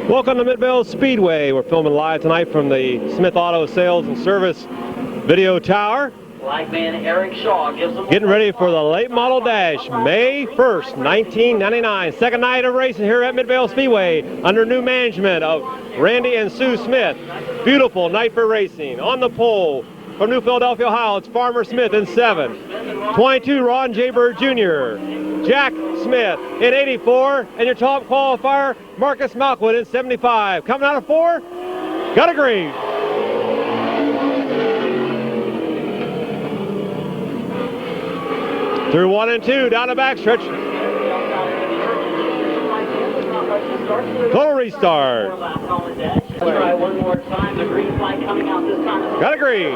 Welcome to Midvale Speedway. We're filming live tonight from the Smith Auto Sales and Service Video Tower. Flagman Eric Shaw gives them Getting ready for the late model dash, May 1st, 1999. Second night of racing here at Midvale Speedway under new management of Randy and Sue Smith. Beautiful night for racing. On the pole from New Philadelphia, Ohio, it's Farmer Smith in 7. 22, Ron J. Bird Jr. Jack Smith in 84, and your top qualifier, Marcus Malkwood in 75. Coming out of 4, got a green. Through 1 and 2, down the backstretch. Total restart. Try one more time. The green flag coming out this time. Got a green.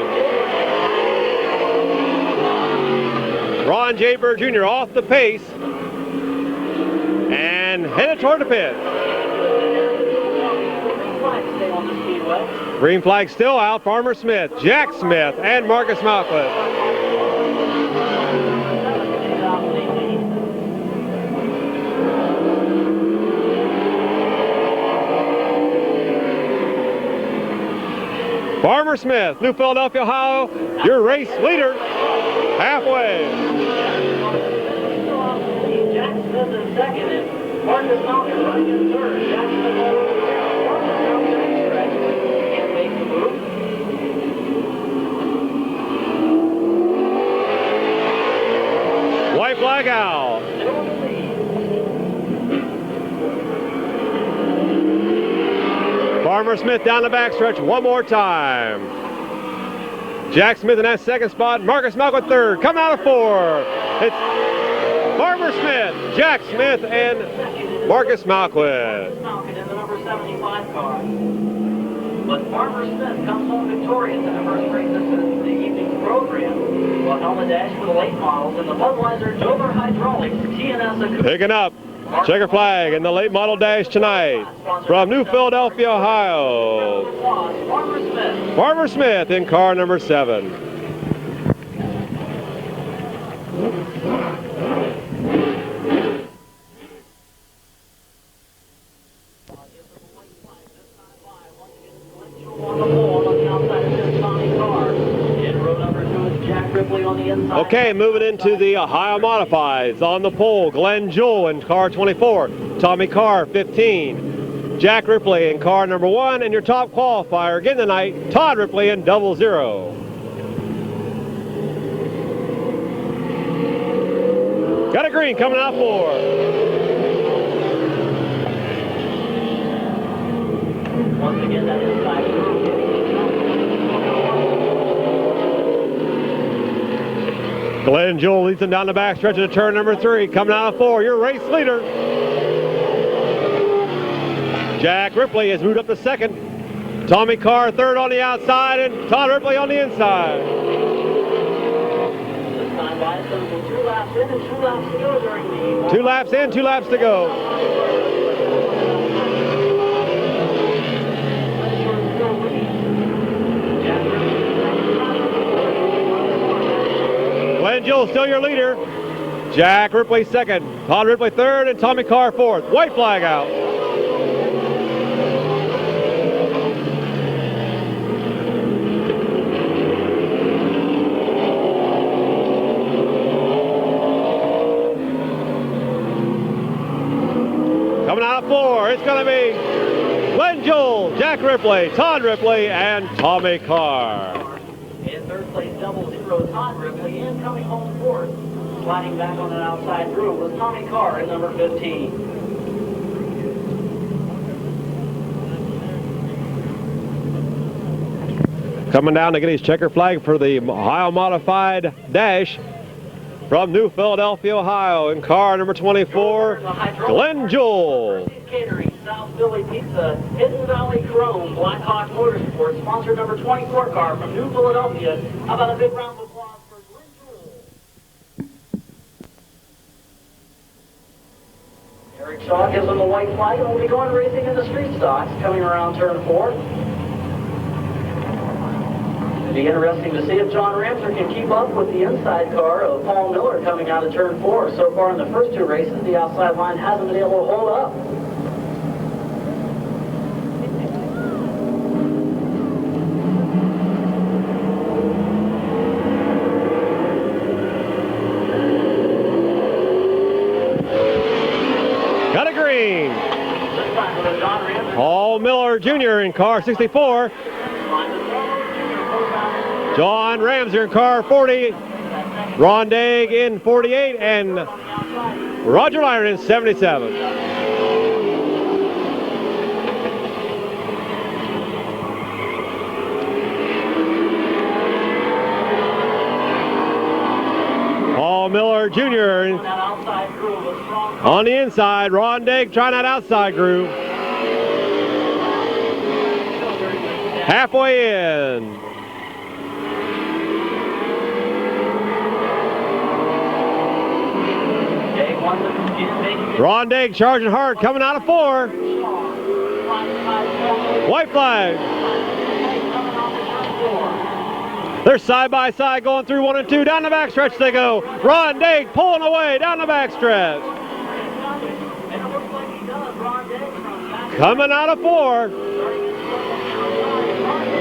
Ron J. Bird Jr. off the pace and headed toward the pit. Green flag still out. Farmer Smith, Jack Smith, and Marcus Malkwood. Farmer Smith, New Philadelphia, Ohio, your race leader, halfway. Jack Smith in second and Marcus Malkwood running in third. Jack Smith all over the ground. Farmer down the backstretch. Can't make the move. White flag out. Farmer Smith down the backstretch one more time. Jack Smith in that second spot. Marcus Malkwood third. Coming out of 4. It's Farmer Smith, Jack Smith, and Marcus Malkwood. Malkwood in the number 75 car. But Farmer Smith comes home victorious in the first race of the evening's program. Well, helmet dash for the late models and the Budweiser Dover Hydraulics TNS. Picking up. Checker flag in the late model dash tonight from New Philadelphia, Ohio. Farmer Smith in car number 7. Okay, moving into the Ohio Modifieds. On the pole, Glenn Jewell in car 24, Tommy Carr 15, Jack Ripley in car number 1, and your top qualifier again tonight, Todd Ripley in 00. Got a green coming out 4. Once again, that inside group. Glenn Jewell leads them down the backstretch of turn number 3. Coming out of 4, your race leader. Jack Ripley has moved up to 2nd. Tommy Carr 3rd on the outside, and Todd Ripley on the inside. This time by some 2 laps in and 2 laps to go during the 2 laps in, 2 laps to go. Glenn Jewell still your leader. Jack Ripley 2nd, Todd Ripley 3rd, and Tommy Carr 4th. White flag out. Coming out of 4, it's going to be Glenn Jewell, Jack Ripley, Todd Ripley, and Tommy Carr. In third place, 00, Todd Ripley, and coming home 4th. Sliding back on an outside groove was Tommy Carr at number 15. Coming down to get his checker flag for the Ohio Modified Dash from New Philadelphia, Ohio, in car number 24, Glenn Jewell. Catering, South Philly Pizza, Hidden Valley Chrome, Blackhawk Motorsports, sponsor number 24 car from New Philadelphia. How about a big round of applause for Glenn Jewell? Eric Shaw gives them the white flag and will be going racing in the street stocks coming around turn 4. It'll be interesting to see if John Ramser can keep up with the inside car of Paul Miller coming out of turn 4. So far in the first 2 races, the outside line hasn't been able to hold up. Got a green. Paul Miller Jr. in car 64. John Ramser in car 40. Ron Daig in 48. And Roger Liner in 77. Paul Miller Jr. on the inside. Ron Daig trying that outside groove. Halfway in. Ron Daig charging hard, coming out of 4. White flag. They're side by side going through 1 and 2. Down the backstretch they go. Ron Daig pulling away down the backstretch. Coming out of 4.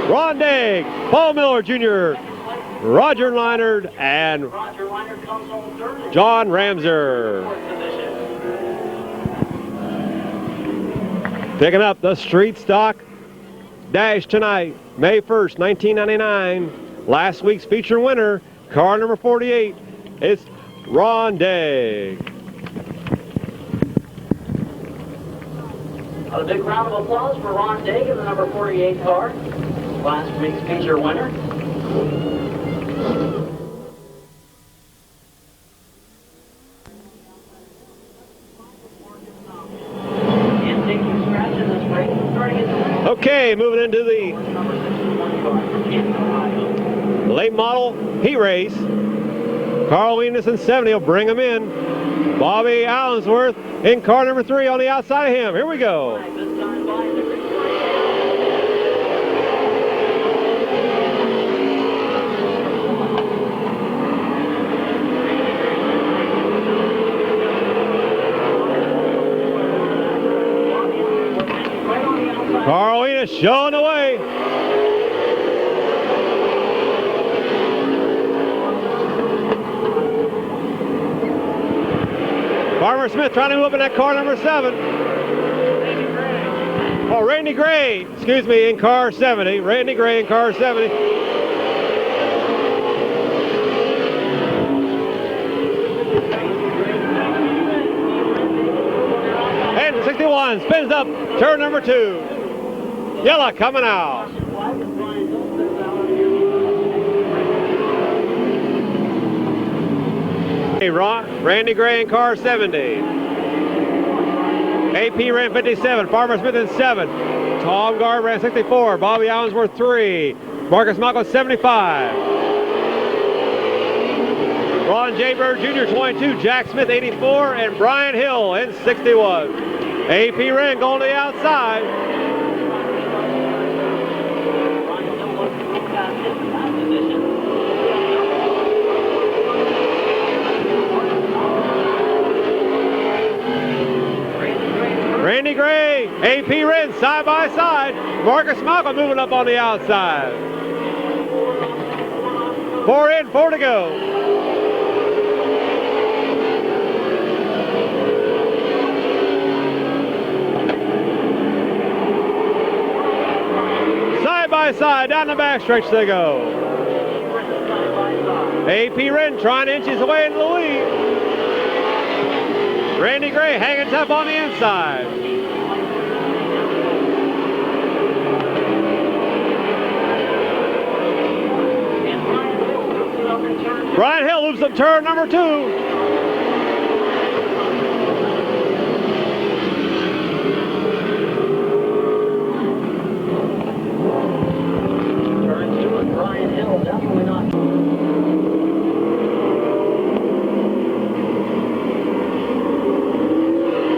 Ron Daig, Paul Miller Jr., Roger Leinard, and John Ramser. Picking up the street stock dash tonight, May 1st, 1999. Last week's feature winner, car number 48, it's Ron Daig. A big round of applause for Ron Daig in the number 48 car, last week's feature winner. And taking scratch in this race, starting at the Okay, moving into the number 61 car from Canton, Ohio. late model heat race. Carl Weenus in 70 will bring him in. Bobby Allensworth in car number 3 on the outside of him. Here we go. This time by the green Carl Weenus showing the way. Farmer Smith trying to move up in that car number 7. Oh, Randy Gray, excuse me, in car 70. Randy Gray in car 70. And 61 spins up, turn number 2. Yella coming out. Hey, Randy Gray in car 70. AP ran 57. Farmer Smith in 7. Tom Garb ran 64. Bobby Allensworth 3. Marcus Malcolm 75. Ron J. Bird Jr. 22. Jack Smith 84. And Brian Hill in 61. AP ran going to the outside. Randy Gray, AP Ren side by side. Marcus Malcolm moving up on the outside. 4 in, 4 to go. Side by side, down the backstretch they go. AP Ren trying to inch his way into the lead. Randy Gray hanging tough on the inside. Brian Hill loops up turn number 2. Turn 2 and Brian Hill definitely not.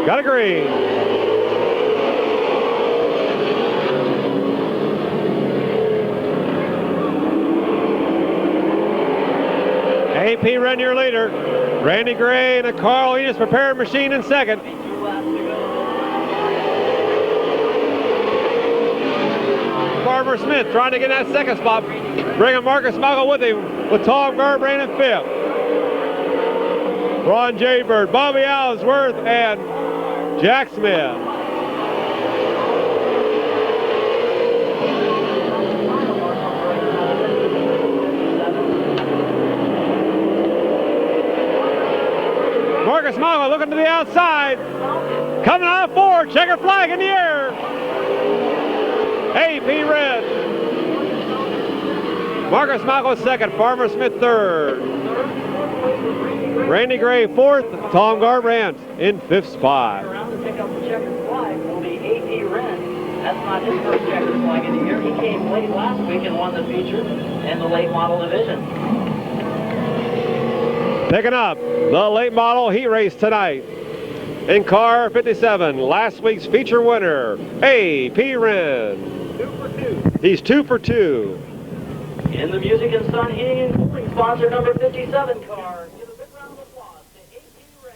Got a green. AP run your leader. Randy Gray and a Carl Enos prepared machine in second. Farmer Smith trying to get that second spot. Bringing Marcus Malcolm with him with Tom Garbrand in 5th. Ron J. Bird, Bobby Allensworth, and Jack Smith. Marcus Michael looking to the outside. Coming on forward, checker flag in the air. AP red. Marcus Michael second, Farmer Smith third. Randy Gray fourth, Tom Garbrandt in fifth spot. Around to pick up the checkered flag will be AP red. That's not his first checkered flag of the year. He came late last week and won the feature in the late model division. Picking up the late model heat race tonight. In car 57, last week's feature winner, AP Wren. 2 for 2. He's 2 for 2. In the Music and Sun Heating and Cooling sponsor number 57 car. Give a big round of applause to AP Wren.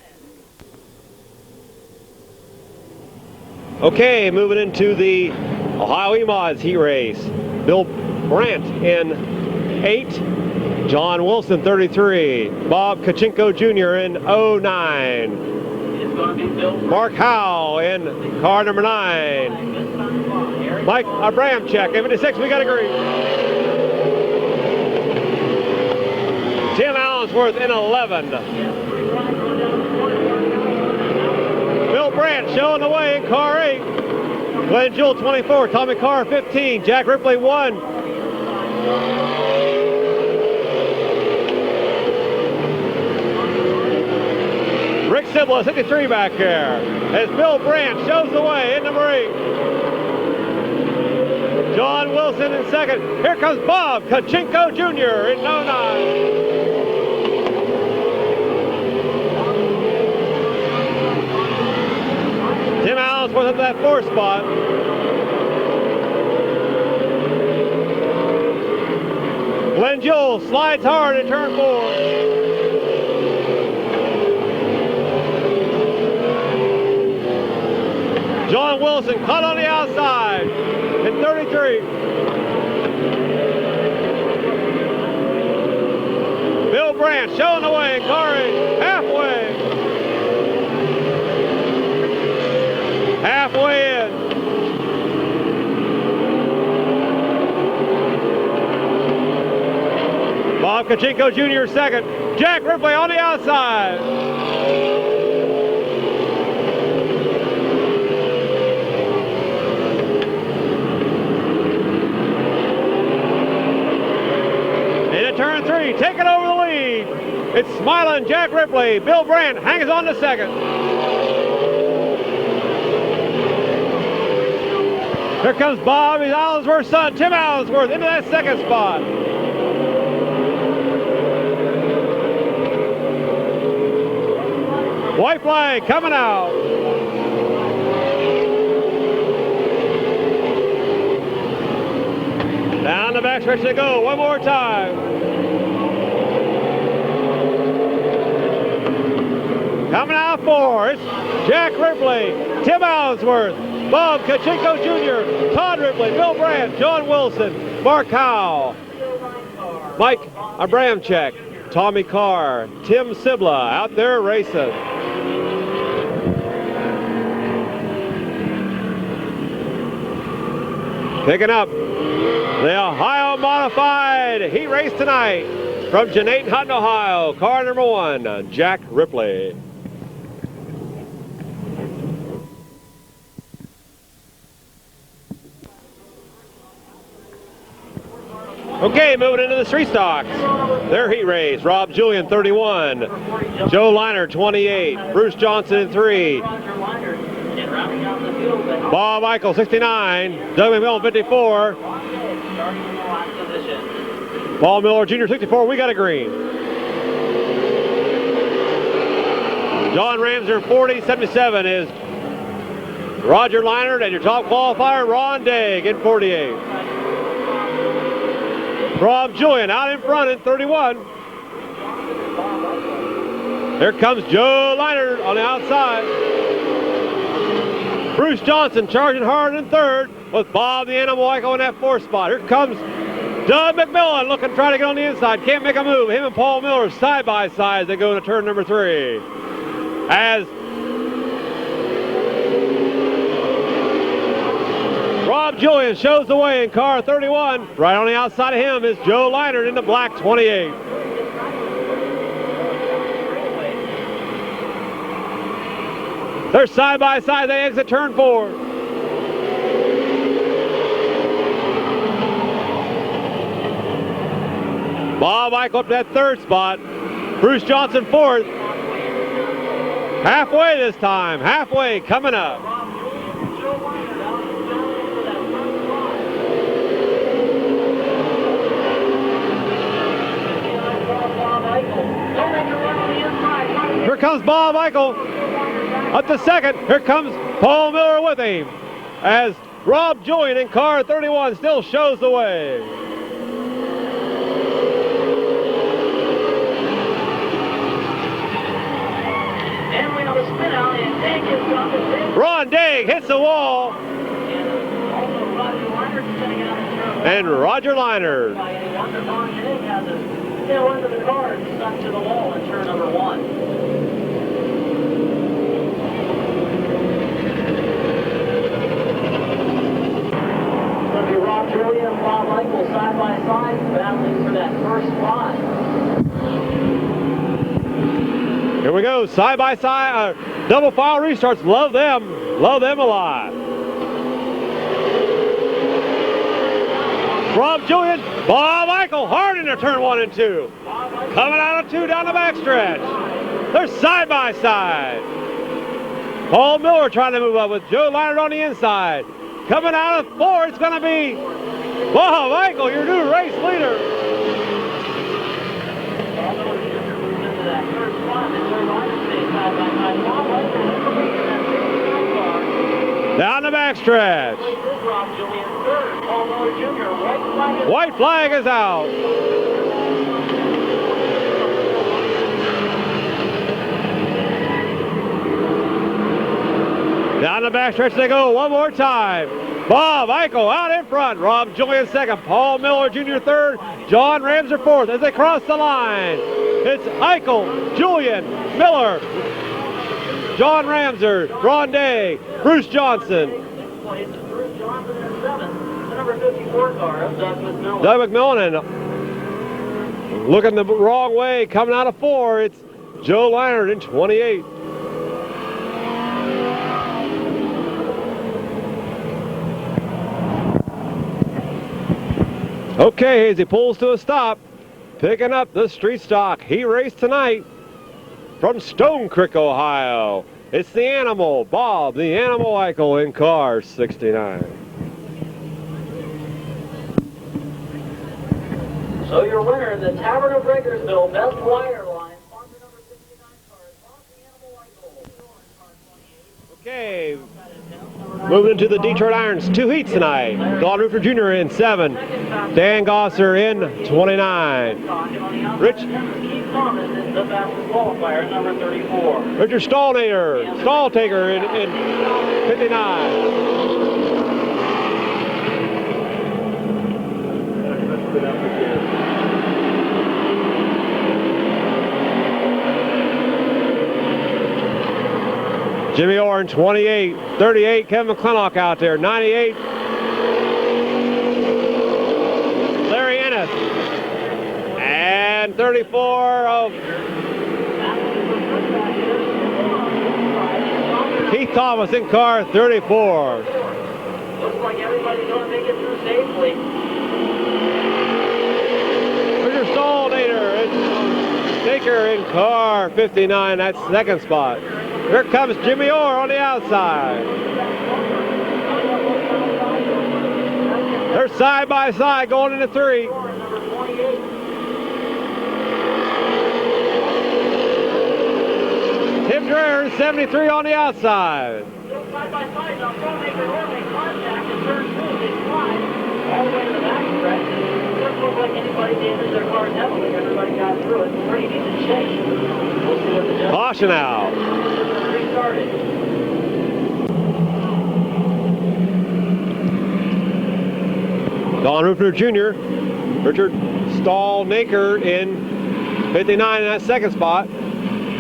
Okay, moving into the Ohio E-Mods heat race. Bill Brandt in 8. John Wilson 33. Bob Kachinko Jr. in 09. Mark Howe in car number 9. Mike Abramchek, 56, we got a green. Tim Allensworth in 11. Bill Brandt showing the way in car 8. Glenn Jewell 24, Tommy Carr 15, Jack Ripley 1. Rick Sibla, 63 back there. As Bill Brandt shows the way in number 8. John Wilson in second. Here comes Bob Kachinko Jr. in 09. Tim Allensworth at that 4th spot. Glenn Jewell slides hard in turn 4. John Wilson caught on the outside in 33. Bill Brandt showing the way in car 8, halfway. Halfway in. Bob Kachinko Jr. second. Jack Ripley on the outside. Turn 3, taking over the lead. It's smiling Jack Ripley. Bill Brandt hangs on to second. Here comes Bob, he's Allensworth's son, Tim Allensworth, into that 2nd spot. White flag coming out. Down the backstretch they go, one more time. Coming out 4, it's Jack Ripley, Tim Allensworth, Bob Kachinko Jr., Todd Ripley, Bill Brandt, John Wilson, Mark Howe, Mike Abramchek, Tommy Carr, Tim Sibla out there racing. Picking up the Ohio Modified Heat Race tonight from Jeanette Hutton, Ohio. Car number 1, Jack Ripley. Okay, moving into the street stocks. Their heat race. Rob Julian, 31. Joe Liner, 28. Bruce Johnson in 3. Bob Eichel, 69. Doug McMillan, 54. Paul Miller Jr., 64. We got a green. John Ramser, 40. 77 is Roger Leinert, and your top qualifier, Ron Daig, in 48. Rob Julian out in front in 31. Here comes Joe Leinert on the outside. Bruce Johnson charging hard in 3rd with Bob the Animal Eichel in that 4th spot. Here comes Doug McMillan looking to try to get on the inside. Can't make a move. Him and Paul Miller side by side as they go into turn number 3. As Rob Julian shows the way in car 31. Right on the outside of him is Joe Leinert in the black 28. They're side by side. They exit turn 4. Bob Eichel up to that 3rd spot. Bruce Johnson 4th. Halfway this time. Halfway coming up. Here comes Bob Eichel up to 2nd. Here comes Paul Miller with him as Rob Julian in car 31 still shows the way. Ron Daig hits the wall. And Roger Leinert. One of the cars stuck to the wall in turn number 1. It's going to be Rob Julian and Bob Eichel side by side battling for that 1st spot. Here we go, side by side, double file restarts. Love them a lot. Rob Julian, Bob Eichel, hard into turn 1 and 2. Coming out of 2 down the backstretch. They're side by side. Paul Miller trying to move up with Joe Leinert on the inside. Coming out of 4, it's going to be Bob Eichel, your new race leader. Down the backstretch. White flag is out. Down the backstretch they go one more time. Bob Eichel out in front. Rob Julian 2nd. Paul Miller Jr. 3rd. John Ramser 4th as they cross the line. It's Eichel, Julian, Miller, John Ramser, Ron Daig, Bruce Johnson. Doug McMillan, and looking the wrong way, coming out of 4, it's Joe Leinert in 28. Okay, as he pulls to a stop, picking up the street stock he raced tonight from Stone Creek, Ohio. It's the Animal, Bob, the Animal Eichel in car 69. So your winner, the Tavern of Rakersville Best Wire Line, sponsor number 69 cars, Bob the Animal Eichel. Okay, moving into the Detroit Irons 2 heats tonight. Don Roofer Jr. in 7, Dan Gosser in 29. Richard Stalltaker in 59. Jimmy Orr in 28, 38, Kevin McClintock out there, 98. Larry Ennis. And 34 of Keith Thomas in car 34. Looks like everybody's going to make it through safely. Richard Stalltaker in car 59, that's 2nd spot. Here comes Jimmy Orr on the outside. They're side by side going into 3. Tim Dreher in 73 on the outside. Side by side now, Thornmaker Orr makes contact in turn 2. They slide all the way to the back stretch. It doesn't look like anybody damaged their car heavily. Everybody got through it in pretty decent shape. We'll see what the judge Caution out. restarted. Don Roofer Jr., Richard Stallnaker in 59 in that 2nd spot.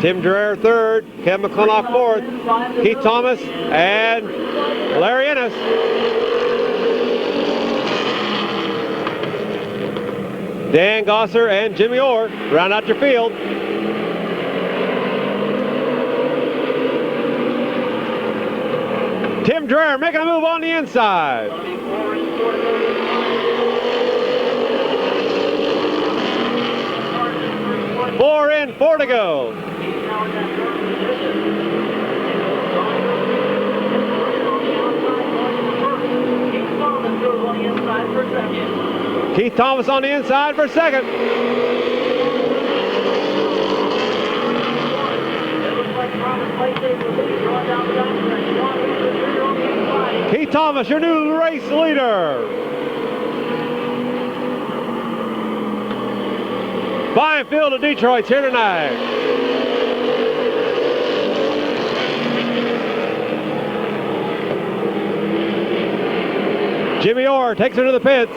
Tim Dreher 3rd, Kevin McClintock 4th, Keith Thomas, and Larry Ennis. Dan Gosser and Jimmy Orr round out your field. Tim Dreher making a move on the inside. 4 in, 4 to go. Keith Thomas on the inside for second. Keith Thomas, your new race leader. Fine field of Detroit's here tonight. Jimmy Orr takes it to the pits.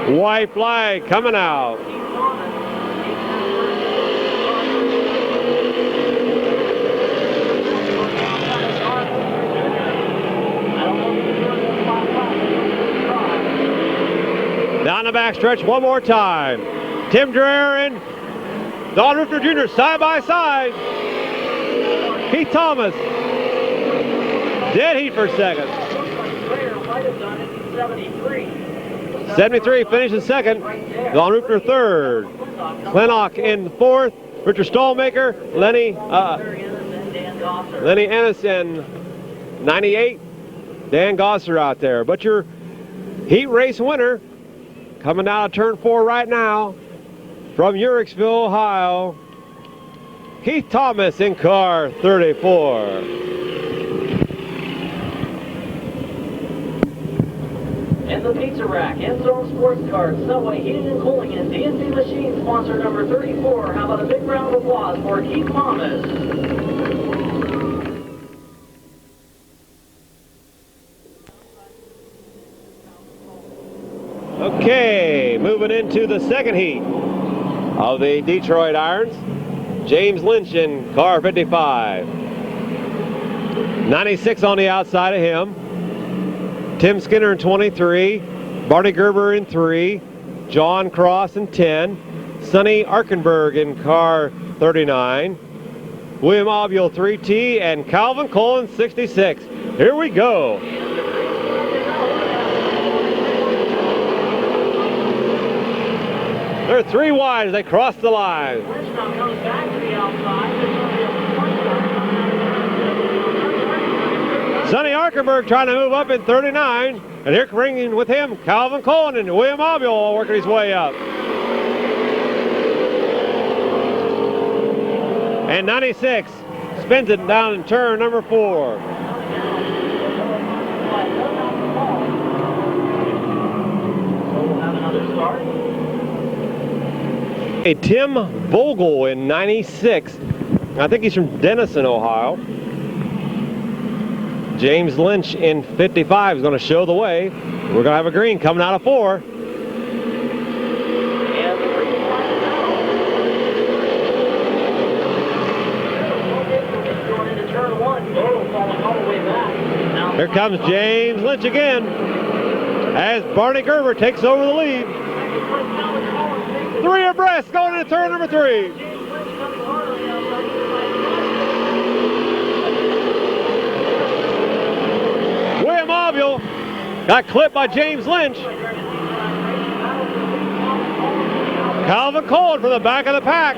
White flag coming out. Down the backstretch one more time. Tim Dreher and Don Rifter Jr. side by side. Keith Thomas. Dead heat for second. 73 finishes second. Don Rifter third. Klennock in fourth. Richard Stallmaker. Lenny Ennis in 98. Dan Gosser out there. But your heat race winner coming down of turn 4 right now from Uricksville, Ohio, Keith Thomas in car 34. And the Pizza Rack, Enzo Sports Cars, Subway Heating and Cooling, and DNC Machine sponsor number 34. How about a big round of applause for Keith Thomas? Okay, moving into the second heat of the Detroit Irons. James Lynch in car 55. 96 on the outside of him. Tim Skinner in 23. Barney Gerber in 3. John Cross in 10. Sonny Arkenberg in car 39. William Obule 3T and Calvin Cullen 66. Here we go. They're 3 wide as they cross the line. Sonny Arkenberg trying to move up in 39. And here bringing with him Calvin Cullen and William Obule working his way up. And 96 spins it down in turn number 4. A Tim Vogel in 96. I think he's from Denison, Ohio. James Lynch in 55 is going to show the way. We're going to have a green coming out of 4. Here comes James Lynch again as Barney Gerber takes over the lead. 3 abreast going into turn number 3. William Obule got clipped by James Lynch. Calvin Cullen from the back of the pack.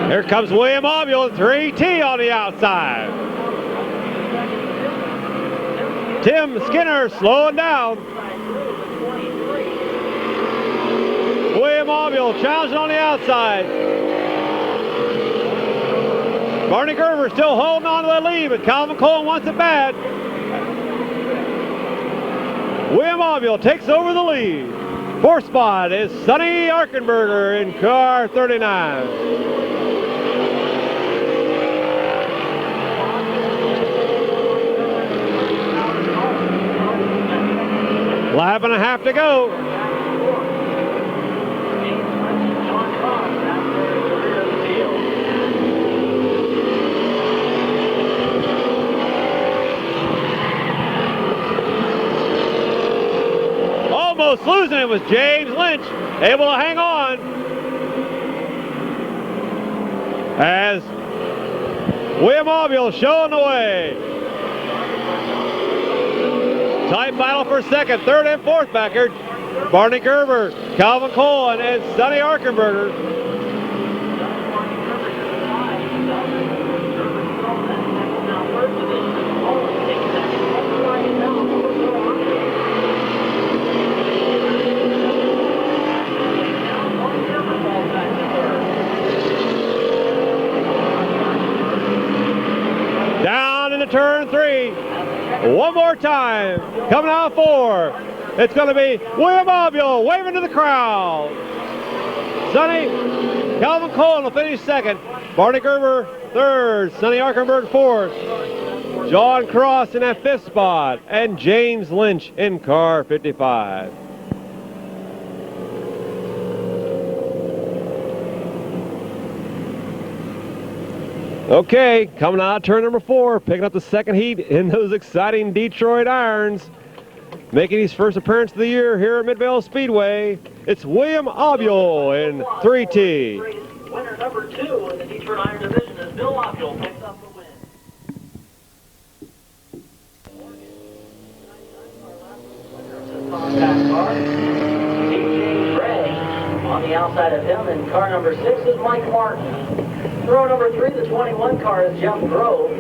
Here comes William Obule, 3T on the outside. Tim Skinner slowing down. William Obule challenging on the outside. Barney Gerber still holding on to the lead, but Calvin Cullen wants it bad. William Obule takes over the lead. 4th spot is Sonny Arkenberger in car 39. Lap and a half to go. Almost losing it was James Lynch, able to hang on. As William Aubule showing the way. Tight battle for second, third, and fourth back here. Barney Gerber, Calvin Cohen, and Sonny Arkenberger. Down into turn 3. One more time. Coming out 4. It's going to be William Aubule waving to the crowd. Sonny, Calvin Cole will finish second. Barney Gerber third. Sonny Arkenberg fourth. John Cross in that fifth spot. And James Lynch in car 55. Okay, coming out turn number 4, picking up the second heat in those exciting Detroit Irons. Making his first appearance of the year here at Midvale Speedway, it's William Aubule in 3T. Winner number 2 in the Detroit Iron Division is Bill Aubule picks up the win. Compact car, DJ Gray. On the outside of him in car number 6 is Mike Martin. Row number 3, the 21 car is Jeff Grove.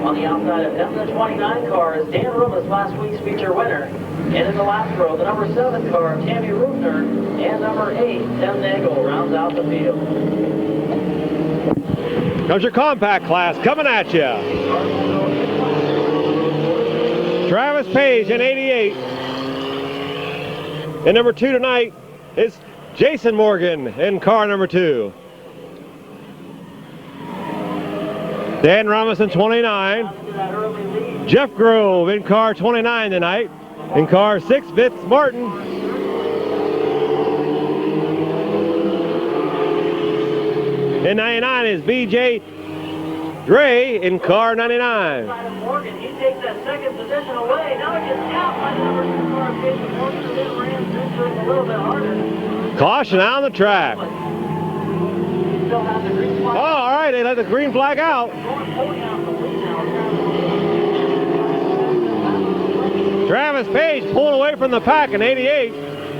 On the outside of him, the 29 car is Dan Rumas, last week's feature winner. And in the last row, the number 7 car, Tammy Rufner, and number 8, Tim Nagel, rounds out the field. Comes your compact class coming at you. Travis Page in 88. And number 2 tonight is Jason Morgan in car number 2. Dan Robinson, 29. Jeff Grove in car 29 tonight. In car 6, Vince Martin. In 99 is B.J. Dre in car 99. Morgan, he takes that second position away. Now he gets out by the number 2 car, Jason Morgan, and then ran into him a little bit harder. Caution on the track. Still has the green flag. Oh, all right, they let the green flag out. Travis Page pulling away from the pack in 88.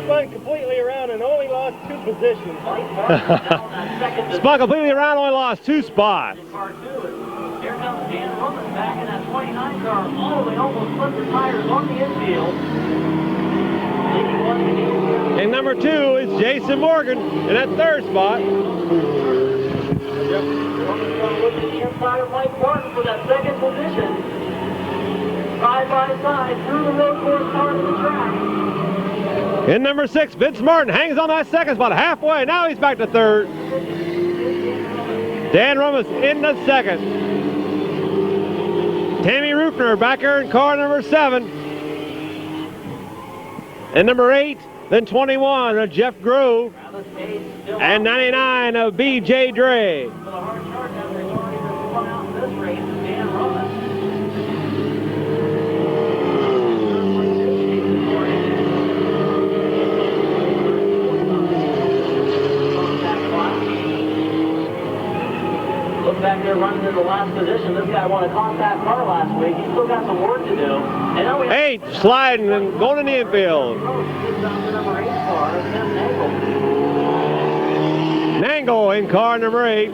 Spun completely around and only lost 2 positions. Spun completely around, only lost 2 spots. Here comes Dan Rumas back in that 29 car. Oh, they almost flipped the tires on the infield. And number 2 is Jason Morgan in that third spot. Look at the inside of Mike Martin for that second position. Side by side through the road course part of the track. In number 6, Vince Martin hangs on that second spot halfway. Now he's back to third. Dan Rumas in the second. Tammy Rufner back here in car number 7. And number 8, then 21 of Jeff Grove. And 99 of B.J. Dre. Look back there running in the last position. This guy won a compact car last week. He's still got some work to do. And now we 8 sliding and going in the infield. Number 8 car, Tim Nagel. Nangle in car number 8.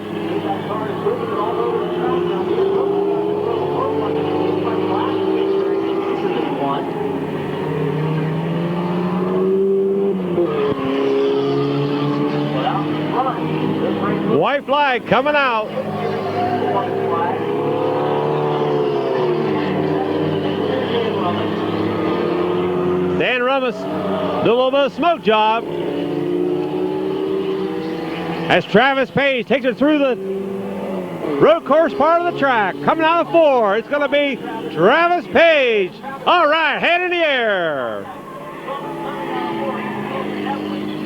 White flag coming out. Dan Rumas doing a little bit of smoke job. As Travis Page takes it through the road course part of the track. Coming out of 4, it's going to be Travis Page. All right, head in the air.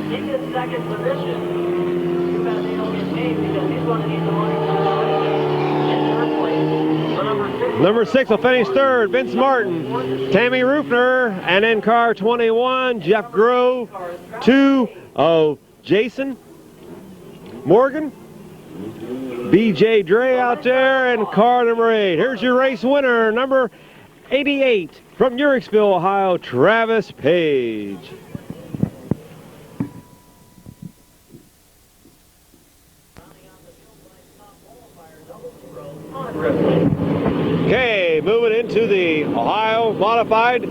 He gets second position. You better they don't get paid because he's going to need the money in third place. The number 6 Number 6 will finish third, Vince Martin, Tammy Rufner, and in car 21, Jeff Grove, 2 of Jason Morgan, BJ Dre out there, and car number 8. Here's your race winner, number 88 from Uricksville, Ohio, Travis Page. Okay, moving into the Ohio Modified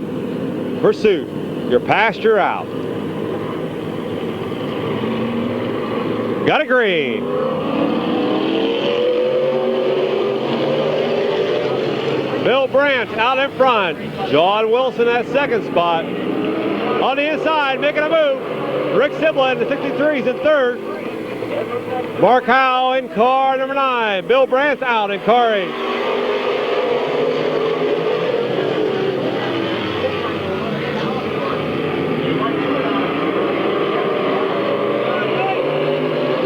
Pursuit. Your pasture out. Got a green. Bill Brandt out in front. John Wilson at second spot. On the inside, making a move. Rick Sibla in the 63s in third. Mark Howell in car number 9. Bill Brandt's out in car 8.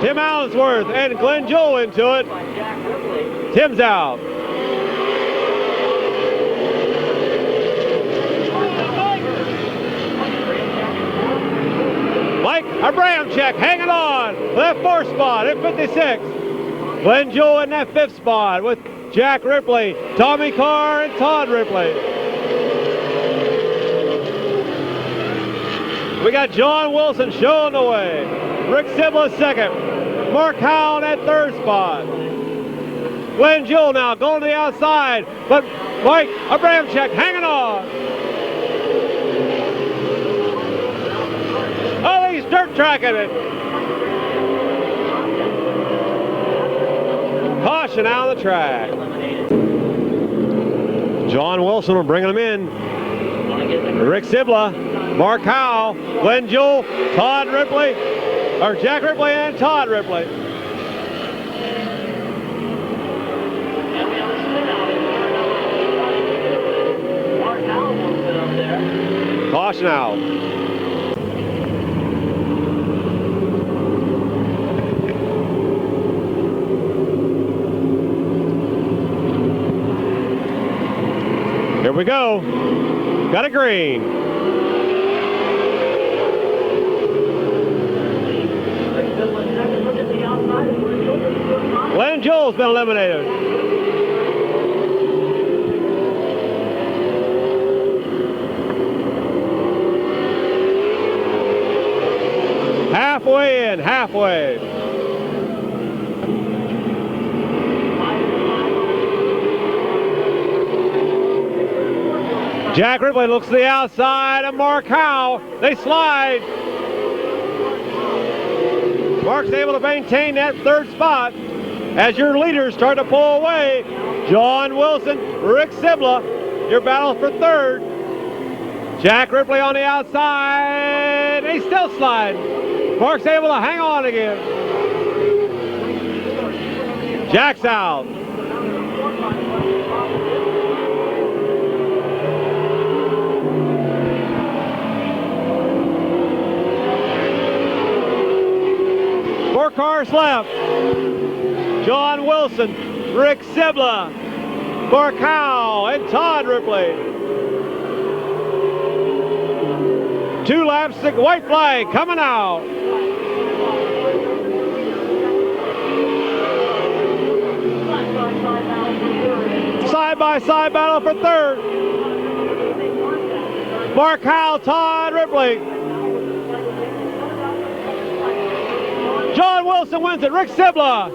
Tim Allensworth and Glenn Joel into it. Tim's out. Mike Abramczyk hanging on for that 4th spot in 56. Glenn Joel in that 5th spot with Jack Ripley, Tommy Carr, and Todd Ripley. We got John Wilson showing the way. Rick Sibla second. Mark Howell at 3rd spot. Glenn Joel now going to the outside, but Mike Abramczyk hanging on. Oh, he's dirt tracking it. Caution out of the track. John Wilson will bring him in. Rick Sibla, Mark Howell, Glenn Joel, Todd Ripley, or Jack Ripley and Todd Ripley. Caution out. Here we go. Got a green. Glenn Joel's been eliminated. Halfway in, halfway. Jack Ripley looks to the outside of Mark Howell. They slide. Mark's able to maintain that 3rd spot as your leaders start to pull away. John Wilson, Rick Sibla, your battle for 3rd. Jack Ripley on the outside. He's still sliding. Mark's able to hang on again. Jack's out. Four cars left. John Wilson, Rick Sibla, Mark Howell, and Todd Ripley. 2 laps, the white flag coming out. Side-by-side battle for 3rd. Mark Howell, Todd Ripley. John Wilson wins it. Rick Sibla.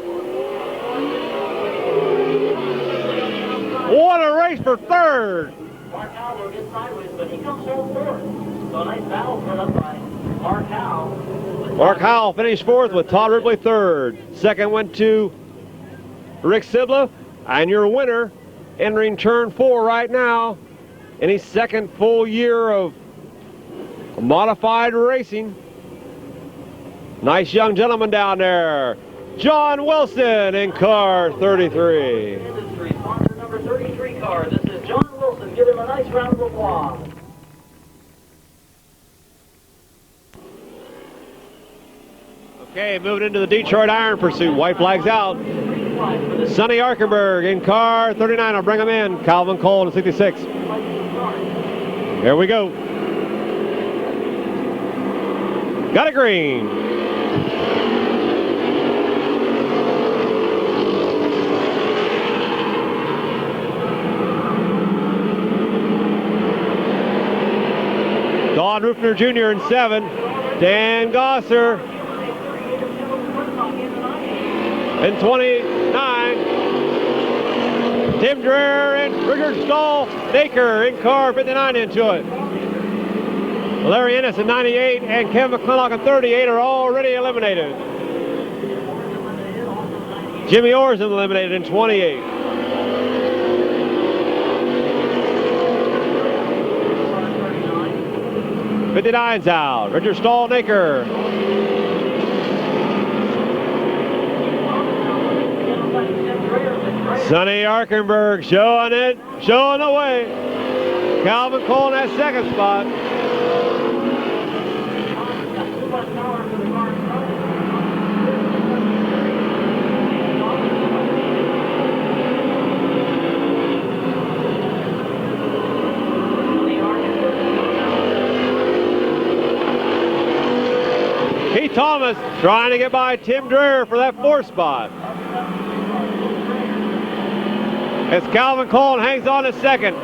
What a race for 3rd. Mark Howell will get sideways, but he comes home 4th. So a nice battle put up by Mark Howell. Mark Howell finished 4th with Todd Ripley 3rd. 2nd went to Rick Sibla. And your winner, entering turn 4 right now, in his 2nd full year of modified racing. Nice young gentleman down there. John Wilson in car 33. Sponsor number 33 car. This is John Wilson. Give him a nice round of applause. Okay, moving into the Detroit Iron Pursuit. White flag's out. Sonny Arkenberg in car 39 will bring him in. Calvin Cole in 66. Here we go. Got a green. Don Rufner Jr. in 7. Dan Gosser in 29. Tim Dreher and Richard Stahl Naker in car 59 into it. Larry Ennis in 98 and Kevin McClintock in 38 are already eliminated. Jimmy Orr's eliminated in 28. '59's out. Richard Stahl Naker. Sonny Arkenberg showing it, showing the way. Calvin Cole in that second spot. Keith Thomas trying to get by Tim Dreher for that 4th spot. As Calvin Cole hangs on to 2nd.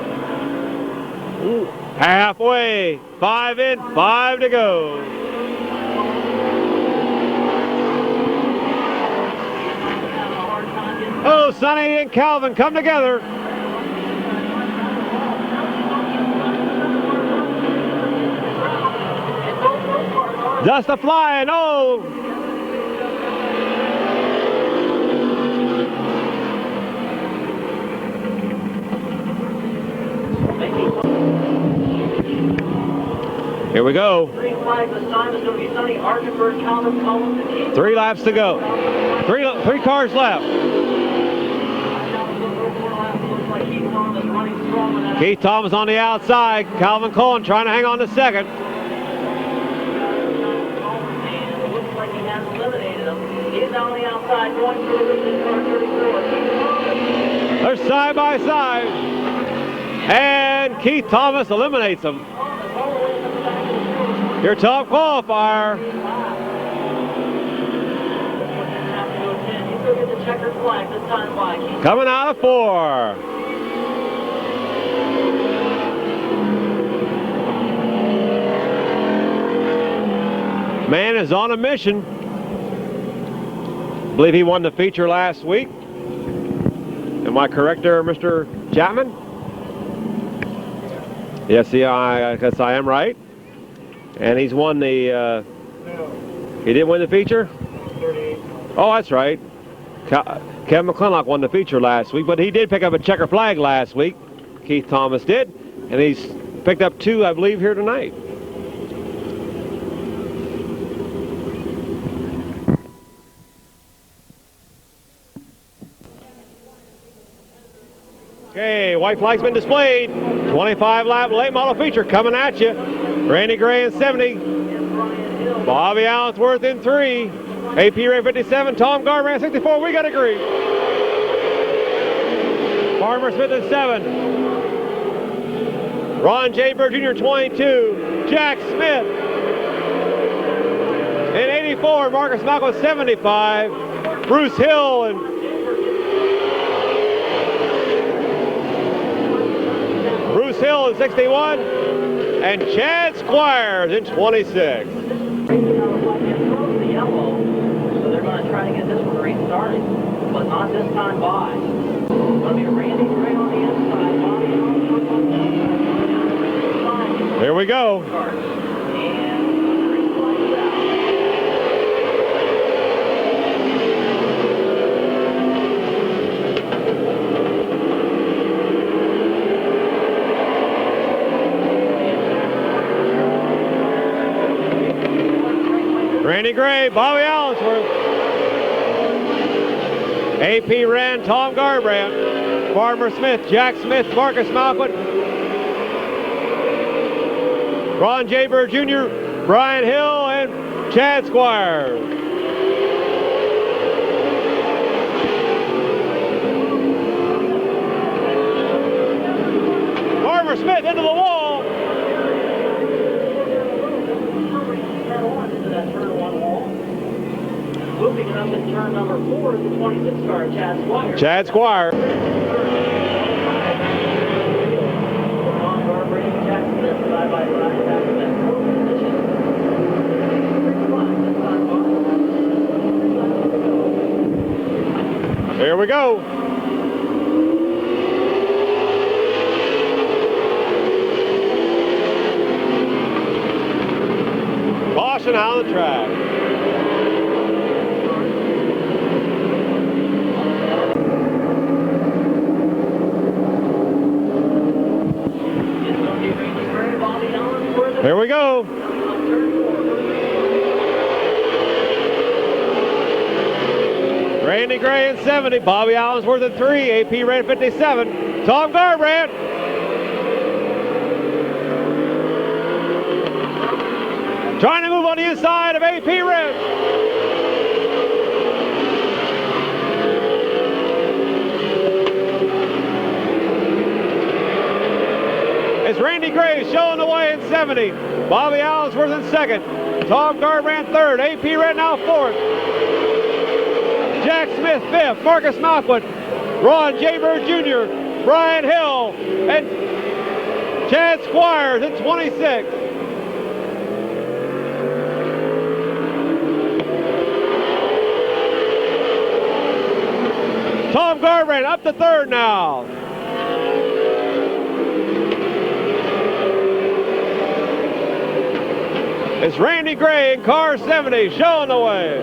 Halfway, 5 in, 5 to go. Oh, Sonny and Calvin come together. Just a flying, oh! Here we go. 3 flags this time is going to be Sonny Arkenberg, Calvin Collins, and Keith. 3 laps to go. Three cars left. Keith Thomas on the outside. Calvin Cullen trying to hang on to 2nd. And it looks like he has eliminated him. He's on the outside going through the car 34. They're side by side. And Keith Thomas eliminates him. Your top qualifier. Coming out of 4. Man is on a mission. I believe he won the feature last week. Am I correct there, Mr. Chapman? Yes, yeah, I guess I am right. And he's won the, he did win the feature? 38. Oh, that's right. Kevin McClintock won the feature last week, but he did pick up a checker flag last week. Keith Thomas did. And he's picked up 2, I believe, here tonight. Okay, white flag's been displayed. 25 lap late model feature coming at you. Randy Gray in 70. Bobby Allensworth in 3. AP Ray 57. Tom Garbrandt 64. We got a green. Farmer Smith in 7. Ron J. Bird Jr. 22. Jack Smith in 84. Marcus Malcolm 75. Bruce Hill and Hill in 61, and Chad Squires in 26. So they're going to try to get this one restarted, but not this time by. It's going to be Randy Gray on the inside. Here we go. Randy Gray, Bobby Allensworth. AP Rand, Tom Garbrandt. Farmer Smith, Jack Smith, Marcus Malcolm. Ron J. Bird Jr., Brian Hill, and Chad Squires. Smith into the wall. Into that turn one wall. Moving it up in turn number 4 is the 26 car, Chad Squire. Chad Squire. Jack Smith, side by side, back to that fourth position. Here we go. Caution on the track. Here we go. Randy Gray in 70, Bobby Allensworth in 3, AP ran 57, Tom Garbrandt. Trying to move on the inside of AP Red. It's Randy Gray showing the way in 70. Bobby Allensworth in 2nd. Tom Garbrandt 3rd. AP Red now 4th. Jack Smith 5th. Marcus Malquit. Ron J. Bird Jr. Brian Hill. And Chad Squires in 26. Tom Garbrandt up to 3rd now. It's Randy Gray in car 70 showing the way.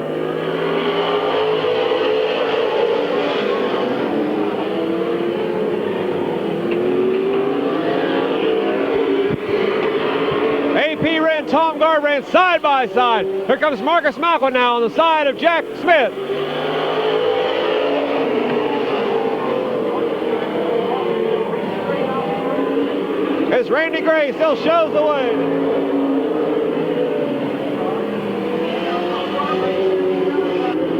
AP ran Tom Garbrandt side by side. Here comes Marcus Malcolm now on the side of Jack Smith. As Randy Gray still shows the way.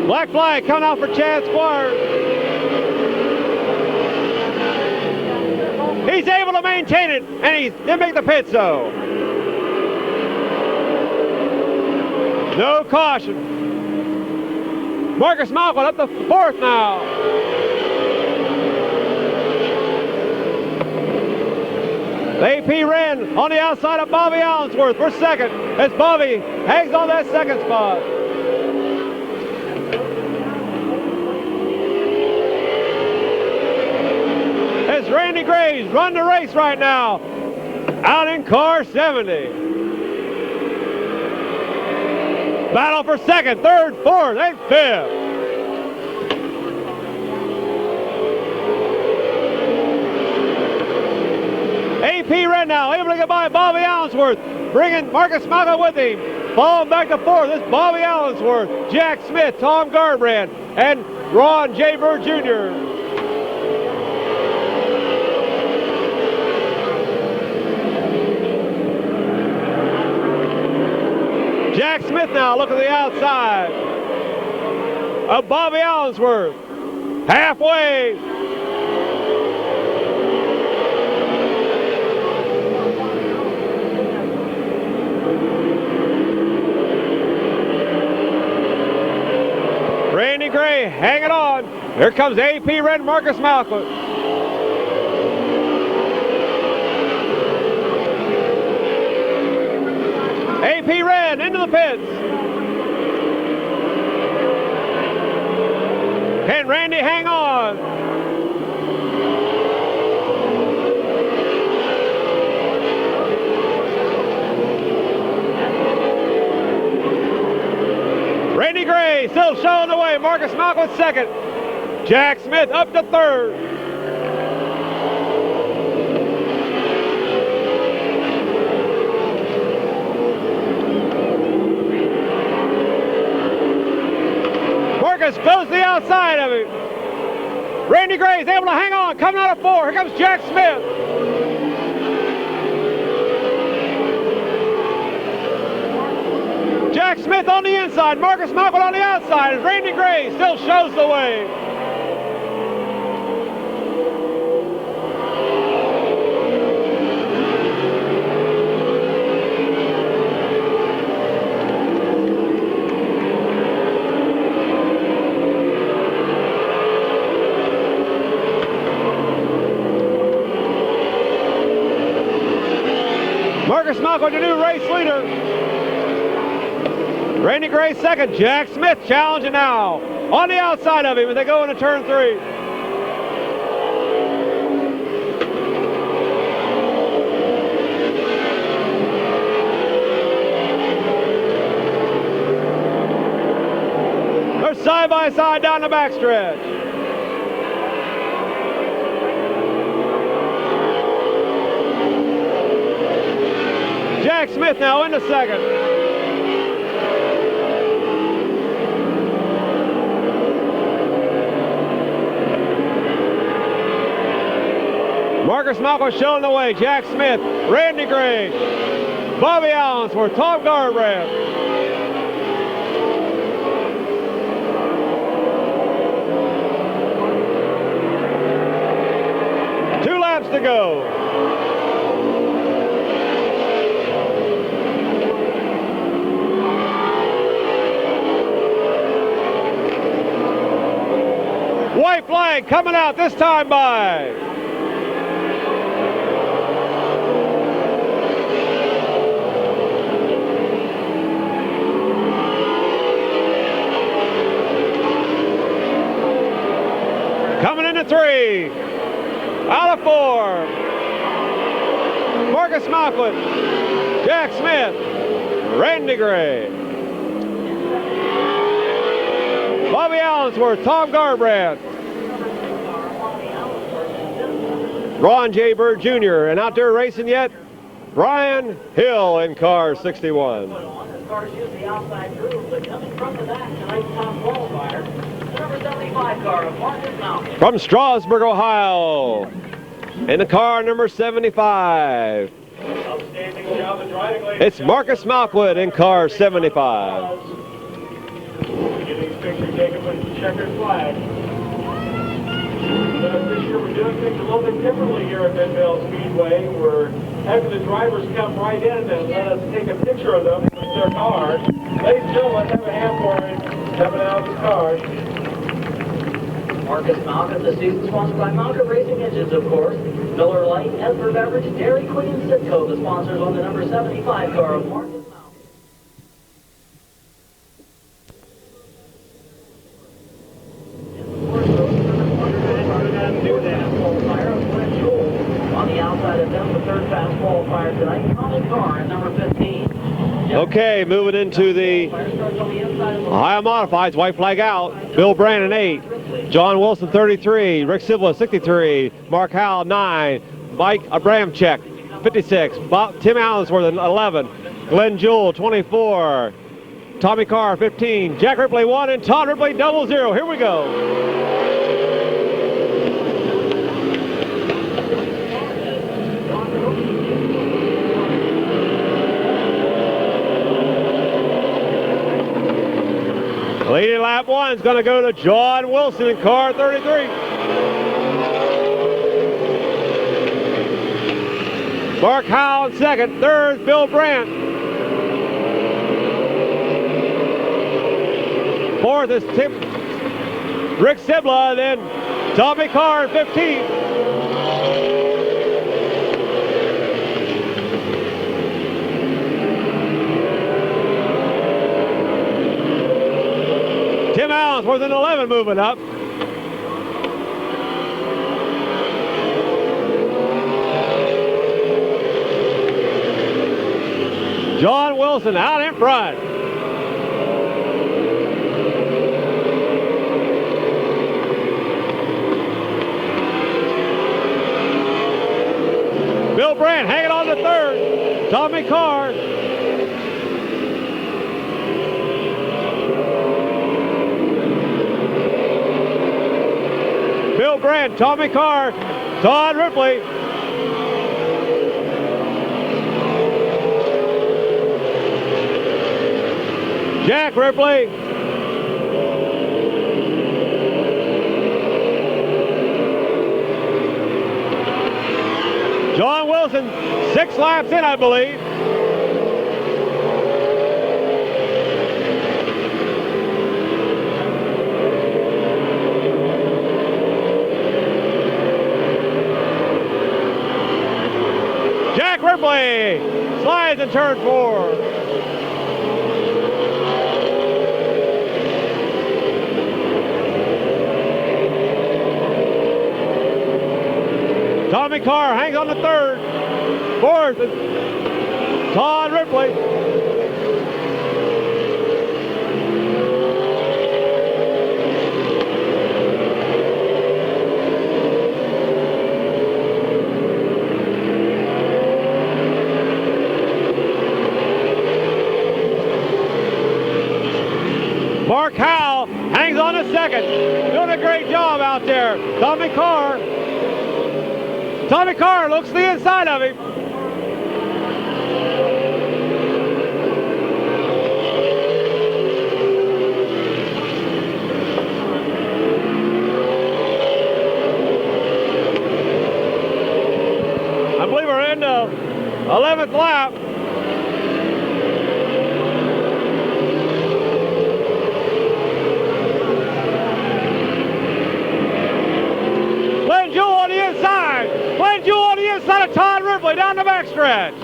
Black flag coming out for Chad Squire. He's able to maintain it, and he didn't make the pit so. No caution. Marcus Malcolm up to 4th now. The AP ran on the outside of Bobby Allensworth for 2nd. As Bobby hangs on that 2nd spot. As Randy Gray's run the race right now, out in car 70. Battle for 2nd, 3rd, 4th, and 5th. AP Red now, able to get by Bobby Allensworth, bringing Marcus Malcolm with him. Falling back to 4th, this is Bobby Allensworth, Jack Smith, Tom Garbrandt, and Ron J. Bird Jr. Jack Smith now looking to the outside of Bobby Allensworth. Halfway. Randy Gray hanging on. Here comes AP Red Marcus Malcolm. AP Red into the pits. Can Randy hang on? Randy Gray still showing the way. Marcus Malcolm 2nd. Jack Smith up to 3rd. Marcus goes to the outside of him. Randy Gray is able to hang on, coming out of 4. Here comes Jack Smith. Jack Smith on the inside, Marcus Malcolm on the outside, as Randy Gray still shows the way. Marcus Malcolm, your new race leader. Randy Gray second. Jack Smith challenging now. On the outside of him as they go into turn 3. They're side by side down the backstretch. Jack Smith now into second. Marcus Malcolm showing the way. Jack Smith, Randy Gray, Bobby Allensworth, Tom Garbrandt. Two laps to go. White flag coming out this time by coming into 3, out of 4, Marcus Malcolm, Jack Smith, Randy Gray, Bobby Allensworth, Tom Garbrandt, Ron J. Bird Jr. and out there racing yet, Brian Hill in car 61. Cars use the outside groove, but coming from the back, tonight's top qualifier, the number 75 car of Marcus Malcolm. From Strasburg, Ohio, in the car number 75. Outstanding job of driving, ladies. It's Marcus Malcolm in car 75. Get these pictures taken with the checkered flag. This year we're doing things a little bit differently here at Midvale Speedway. We're having the drivers come right in and let us take a picture of them with their car. Ladies and gentlemen, let's have a hand for him coming out of his car. Marcus Malcolm, the season sponsored by Malcolm Racing Engines, of course. Miller Lite, Esper Beverage, Dairy Queen, and Sitco, the sponsors on the number 75 car of Marcus Malcolm. On the outside of them, the third fast qualifier tonight, Tommy Carr at number 15. Okay, moving into the Ohio Modifieds, white flag out. Bill Brandon 8, John Wilson 33, Rick Sibla 63, Mark Howell 9, Mike Abramchek 56, Tim Allensworth 11, Glenn Jewell 24, Tommy Carr 15, Jack Ripley 1, and Todd Ripley 00. Here we go. Leading lap 1 is going to go to John Wilson in car 33. Mark Howell in second. Third, Bill Brandt. Fourth is Rick Sibla, and then Tommy Carr in 15th. Tim Allensworth in 11 moving up. John Wilson out in front. Bill Brandt hanging on to third. Tommy Carr. Bill Brandt, Tommy Carr, Todd Ripley. Jack Ripley. John Wilson, 6 laps in, I believe. Jack Ripley slides in turn 4. Tommy Carr hangs on to 3rd. 4th is Todd Ripley. Mark Howell hangs on to 2nd. Doing a great job out there. Tommy Carr looks to the inside of him. I believe we're in the 11th lap. Glenn Jewell on the inside. Glenn Jewell on the inside of Todd Ripley down the backstretch.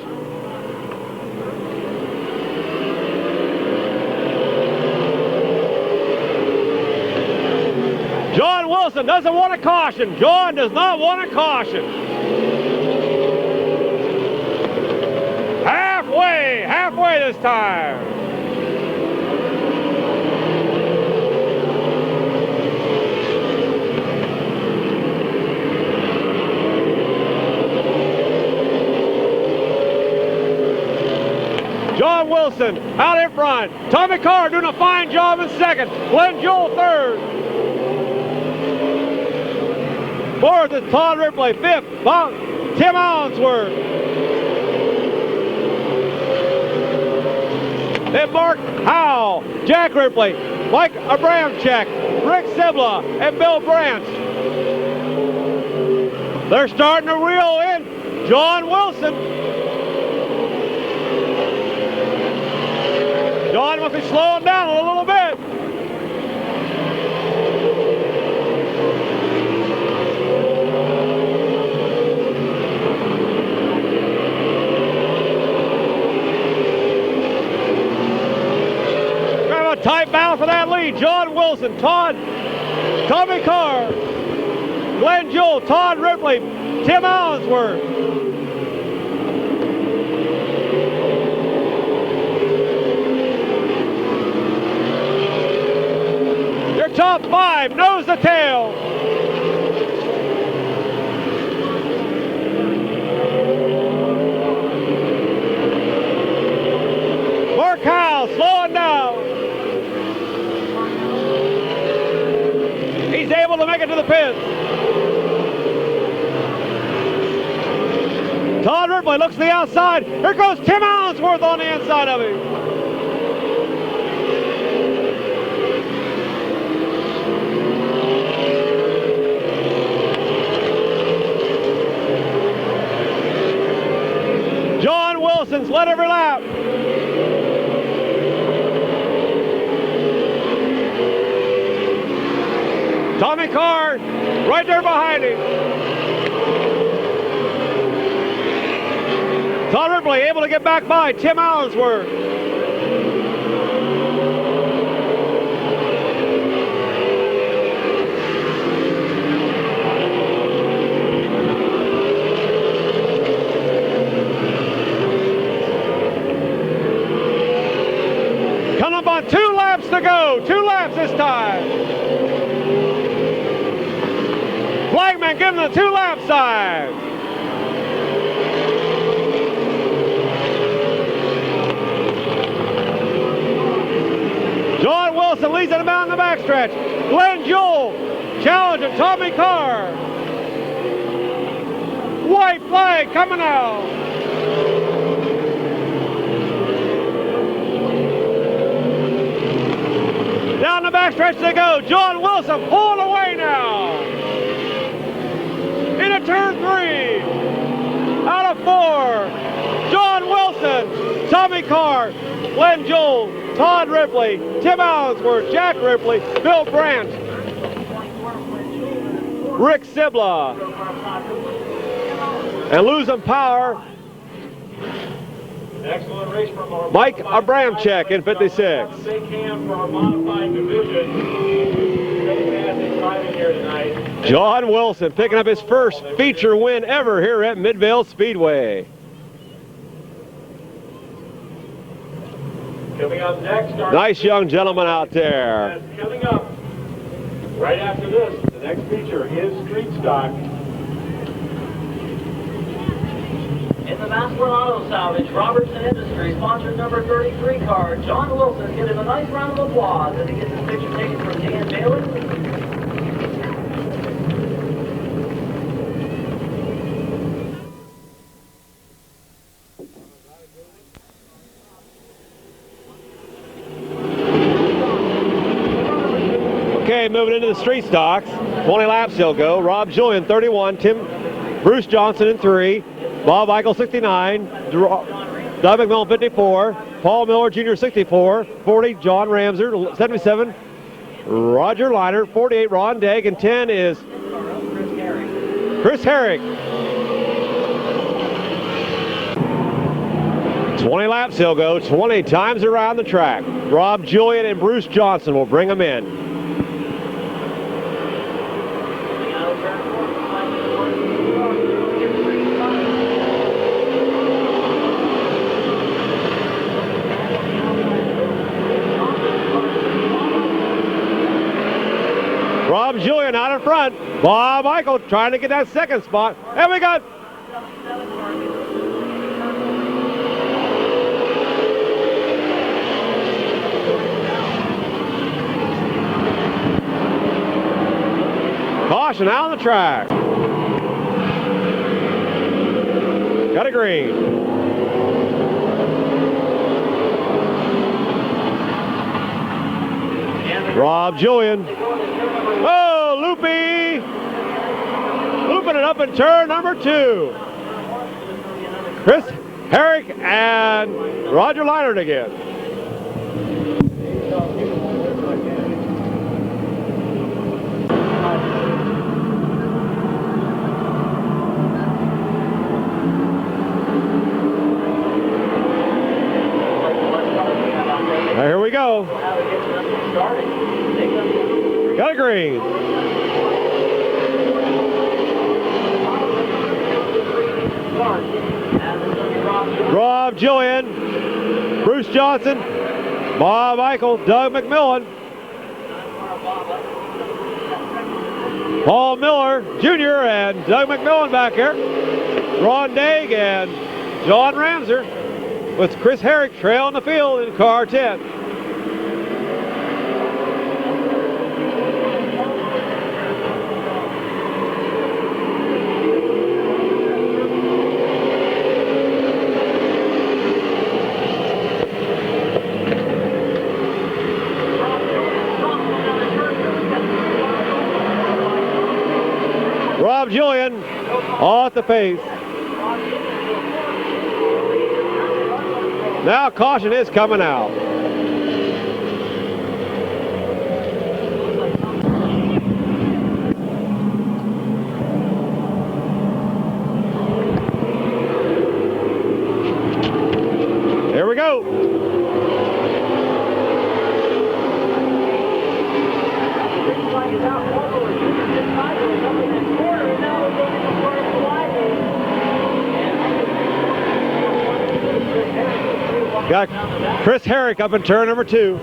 John Wilson doesn't want a caution. John does not want a caution. Halfway this time. John Wilson out in front. Tommy Carr doing a fine job in 2nd. Glenn Jewell 3rd. 4th is Todd Ripley. 5th, Tim Allensworth. Then Mark Howell, Jack Ripley, Mike Abramchek, Rick Sibla, and Bill Brandt. They're starting to reel in John Wilson. John must be slowing down a little bit. Grab a tight battle for that lead. John Wilson, Tommy Carr, Glenn Jewell, Todd Ripley, Tim Allensworth. Top 5, nose to tail. Mark Howell slowing down. He's able to make it to the pits. Todd Ripley looks to the outside. Here goes Tim Allensworth on the inside of him. Wilson's led every lap. Tommy Carr right there behind him. Todd Ripley able to get back by Tim Allensworth. On 2 laps to go. 2 laps this time. Flagman giving the 2 lap side. John Wilson leads it down the backstretch. Glenn Jewell challenging Tommy Carr. White flag coming out. Down the backstretch they go. John Wilson pulling away now. Into turn 3. Out of 4. John Wilson, Tommy Carr, Glenn Jewell, Todd Ripley, Tim Allensworth, Jack Ripley, Bill Brandt, Rick Sibla. And losing power Excellent race from our Mike modified Abramczyk in 56. Big hand for our modified division. Fantastic driving here tonight. John Wilson picking up his first feature win ever here at Midvale Speedway. Coming up next, our Nice young gentleman out there. coming up right after this, the next feature is Street Stock. In the Maslin Auto Salvage, Robertson Industries, sponsored number 33 car, John Wilson, give him a nice round of applause as he gets his picture taken from Dan Bailey. Okay, moving into the street stocks. 20 laps he'll go. Rob Julian, 31. Bruce Johnson in 3. Bob Eichel, 69. Doug McMillan, 54. Paul Miller Jr., 64. 40, John Ramser, 77. Roger Liner, 48. Ron Degg, and 10 is Chris Herrick. 20 laps he'll go. 20 times around the track. Rob Julian and Bruce Johnson will bring him in. Rob Julian out in front. Bob Eichel trying to get that second spot. And we got caution out on the track. Got a green. Rob Julian. Oh, loopy! Looping it up in turn number 2. Chris Herrick and Roger Leinert again. Here we go. Got a green. Rob Julian, Bruce Johnson, Bob Eichel, Doug McMillan, Paul Miller Jr. and Doug McMillan back here. Ron Degg and John Ramser with Chris Herrick trailing the field in car 10. Rob Julian off the pace. Now caution is coming out. Here we go. Got Chris Herrick up in turn number 2.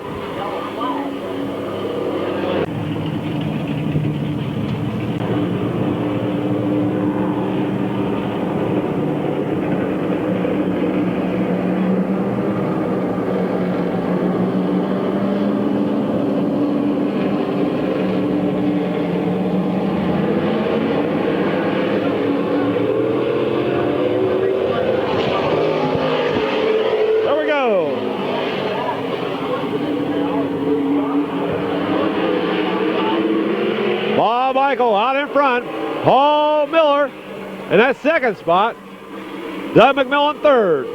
Bob Eichel out in front. Paul Miller in that second spot. Doug McMillan third.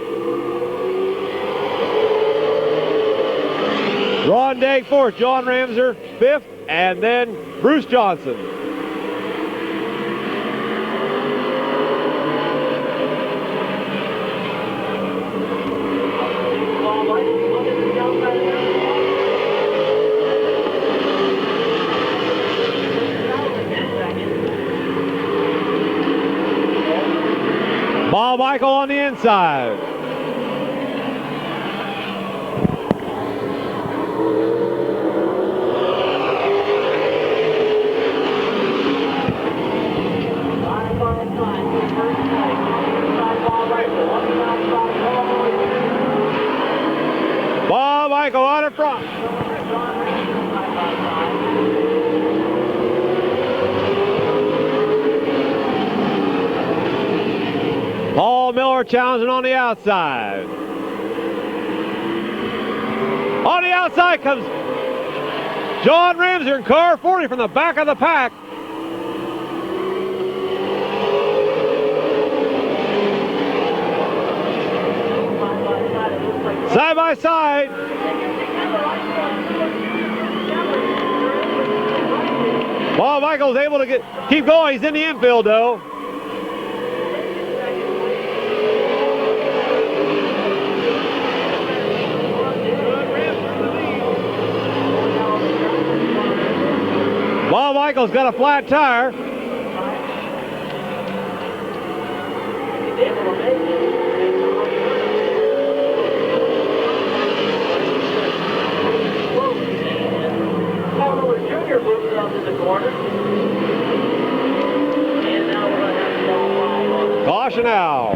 Ron Degg fourth. John Ramser fifth. And then Bruce Johnson. outside. Bob Michael out in front. Paul Miller challenging on the outside. On the outside comes John Ramser in car 40 from the back of the pack. Side by side. Paul Michael's able to keep going. He's in the infield though. Paul Michael's got a flat tire. Junior moves up to the corner. And now we're going to have to go Caution now.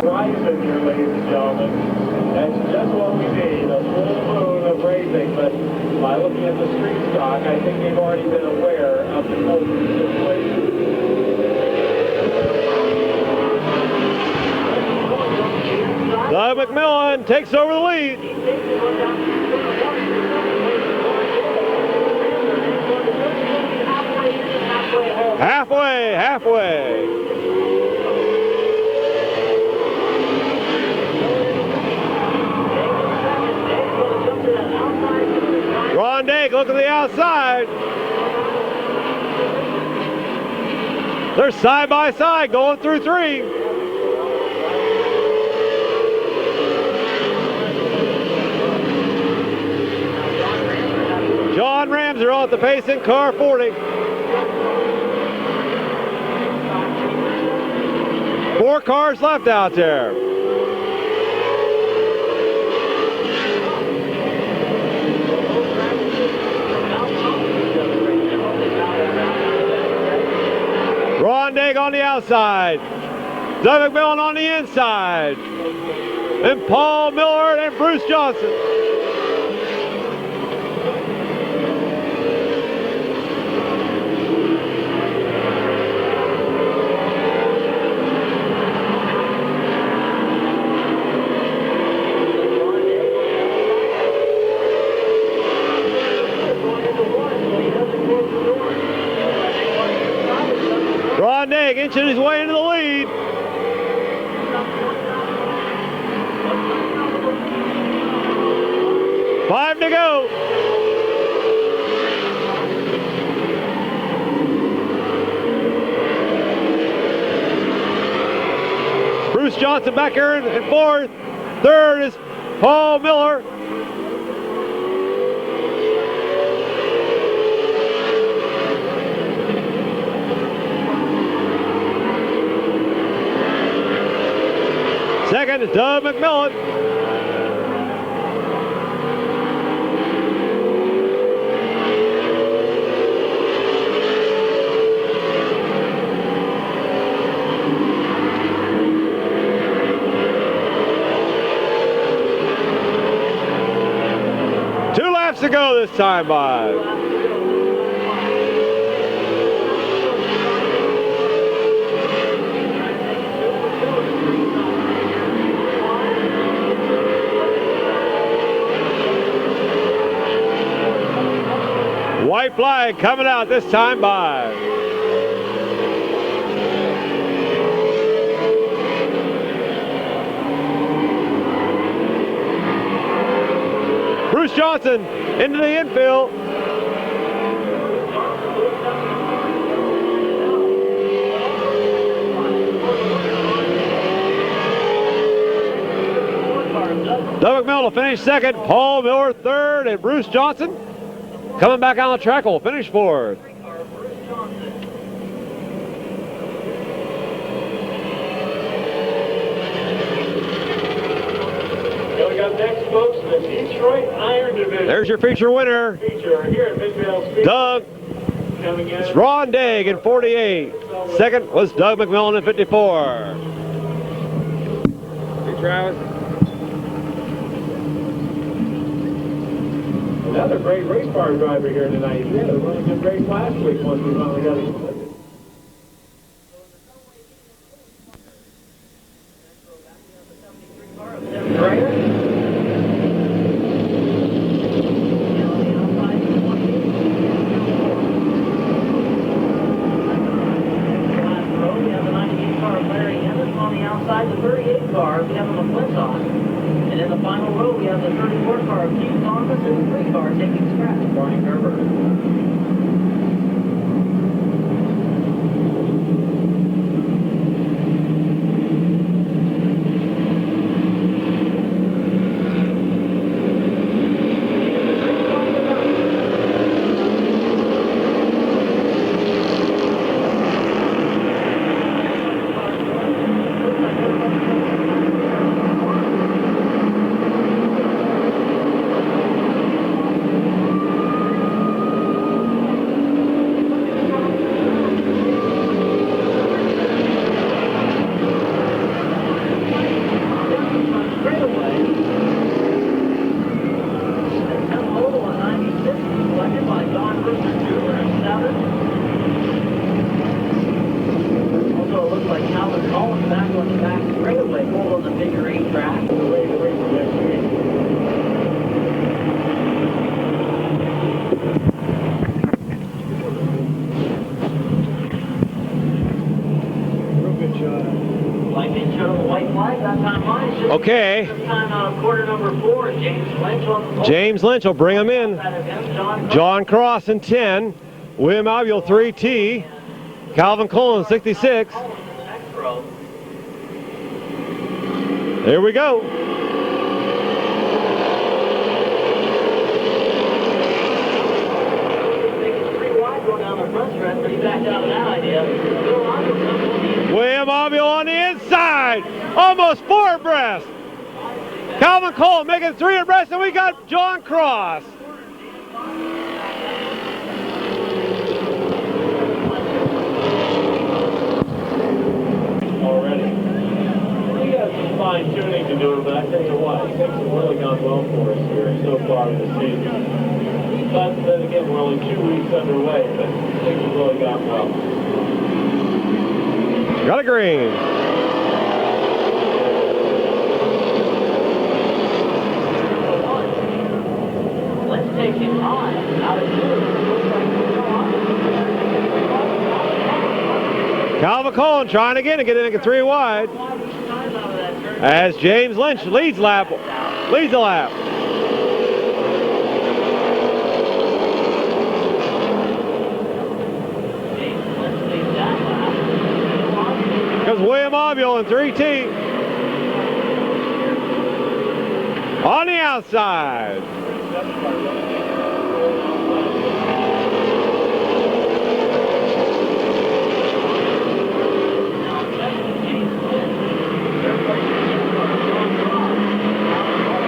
Horizon here, ladies and gentlemen. That's just what we need, a full moon of racing. But by looking at the street stock, I think they've already been aware of the whole situation. Doug McMillan takes over the lead. Halfway. Ron Dake, look at the outside. They're side by side going through three. John Ramser on at the pace in car 40. 4 cars left out there. Ron Dake on the outside. Doug McMillan on the inside. And Paul Miller and Bruce Johnson. Ron Dake inching his way into the lead. Five to go. Bruce Johnson back here in fourth. Third is Paul Miller. Second is Doug McMillan. Two laps to go this time by. White flag coming out this time by. Bruce Johnson into the infield. Doug McMillan will finish second, Paul Miller third, and Bruce Johnson coming back on the track will finish fourth. up next, folks, the Detroit Iron Division. There's your feature winner. Feature here at Midvale Speedway. Doug. Coming in. It's Ron Daig in 48. Second was Doug McMillan in 54. Hey, Travis. Another great race car driver here tonight. He had a really good race last week once we finally got him. The 38 car, we have a McClintock. And in the final row, we have the 34 car of Hugh Thomas and the 3 car taking scratch, Brian Gerber. Okay. Quarter number 4, James Lynch will bring him in. John Cross in 10. William Albiol 3T. Calvin Cullen 66. Here we go. William Albiol on the inside. Almost 4 abreast. Calvin Cole making 3 abreast, and we got John Cross. Already. We got some fine tuning to do, but I tell you what, things have really gone well for us here so far this season. But then again, we're only 2 weeks underway, but things have really gone well. Got a green. Takes him high, out of Calvin Cullen trying again to get in at 3 wide. As James Lynch leads the lap. Comes William Albiol in 3T. On the outside.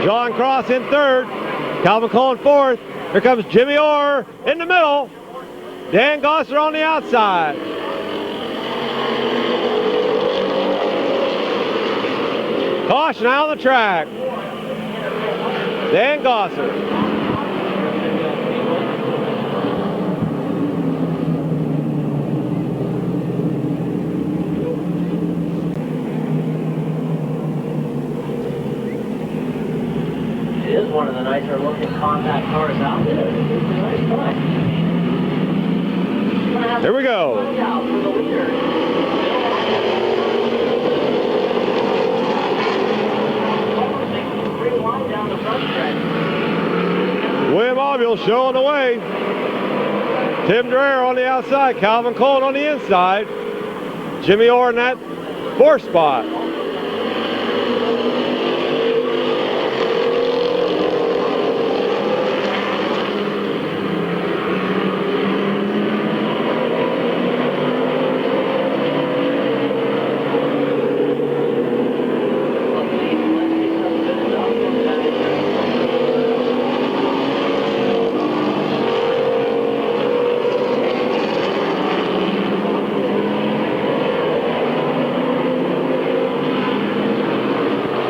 John Cross in 3rd. Calvin Cullen 4th. Here comes Jimmy Orr in the middle. Dan Gosser on the outside. Caution out on the track. Dan Gosser. It is one of the nicer looking compact cars out there. It's a nice car. Here we go. Out for the leader. Down the front stretch. William Albiol showing the way. Tim Dreher on the outside. Calvin Cullen on the inside. Jimmy Orr in that 4th spot.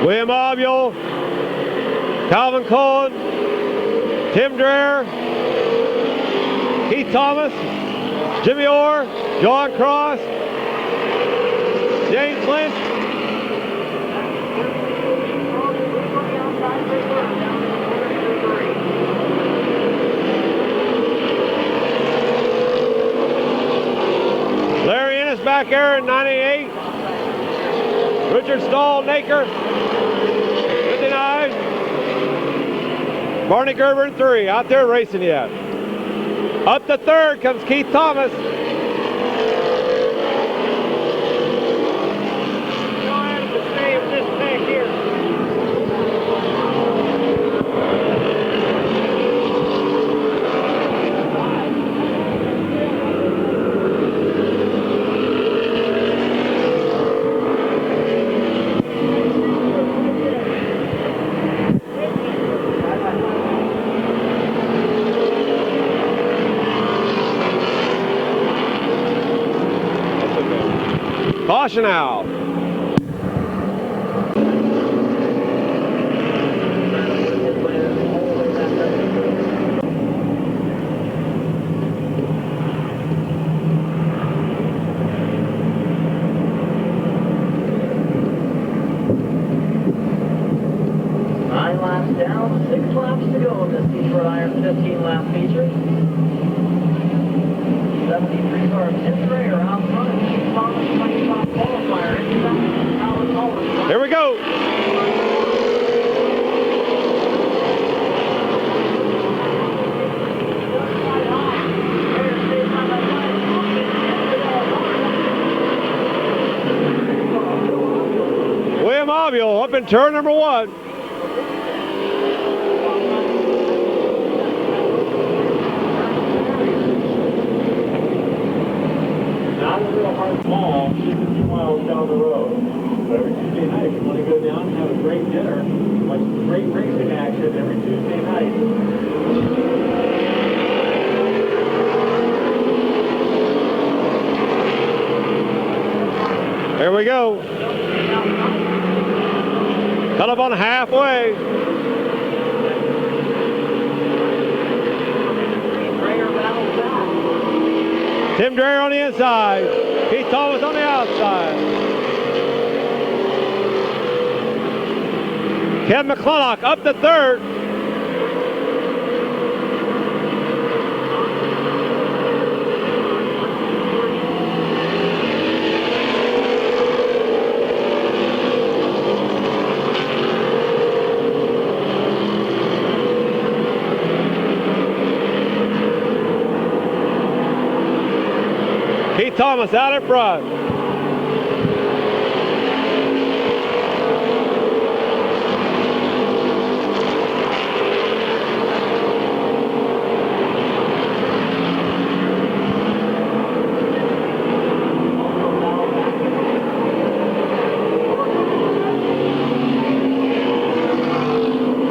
William Obule, Calvin Cohen, Tim Dreher, Keith Thomas, Jimmy Orr, John Cross, James Lynch, Larry Ennis back there in 98, Richard Stahl, Naker, 59, Barney Gerber in 3, out there racing yet. Up to third comes Keith Thomas. Caution out. Nine laps down, 6 laps to go in this Detroit Iron 15-lap feature. 73 car Tim Dreher out front, and Keith Thomas, 25 qualifier. Here we go. William Obule up in turn number 1. Not a real hard ball, just a few miles down the road. But every Tuesday night, if you want to go down and have a great dinner, watch great racing action every Tuesday night. Here we go. Cut up on halfway. Tim Dreher on the inside. Keith Thomas on the outside. Kevin McClintock up to third. Keith Thomas out in front.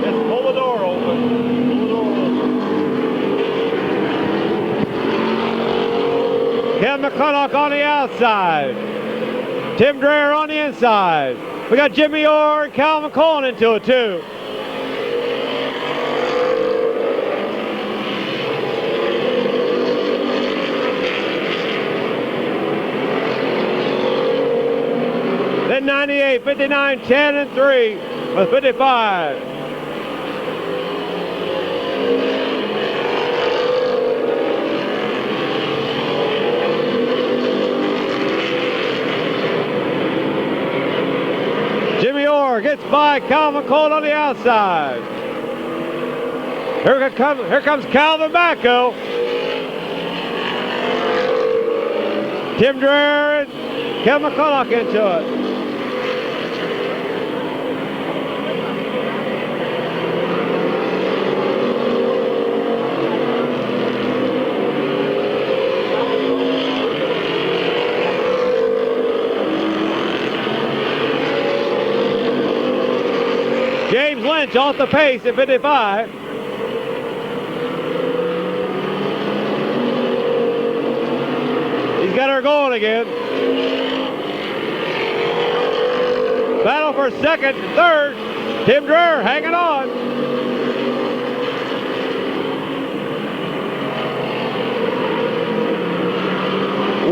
Just pull the door open. Pull the door open. Kevin McClintock on the outside. Tim Dreher on the inside. We got Jimmy Orr and Calvin Cohen into it too. Then 98, 59, 10, and 3 with 55. Jimmy Orr gets by Calvin Cohen on the outside. Here comes Calvin Bacco. Tim Dreher and Kevin McClintock into it. James Lynch off the pace at 55. He's got her going again. Battle for second, third. Tim Dreher hanging on.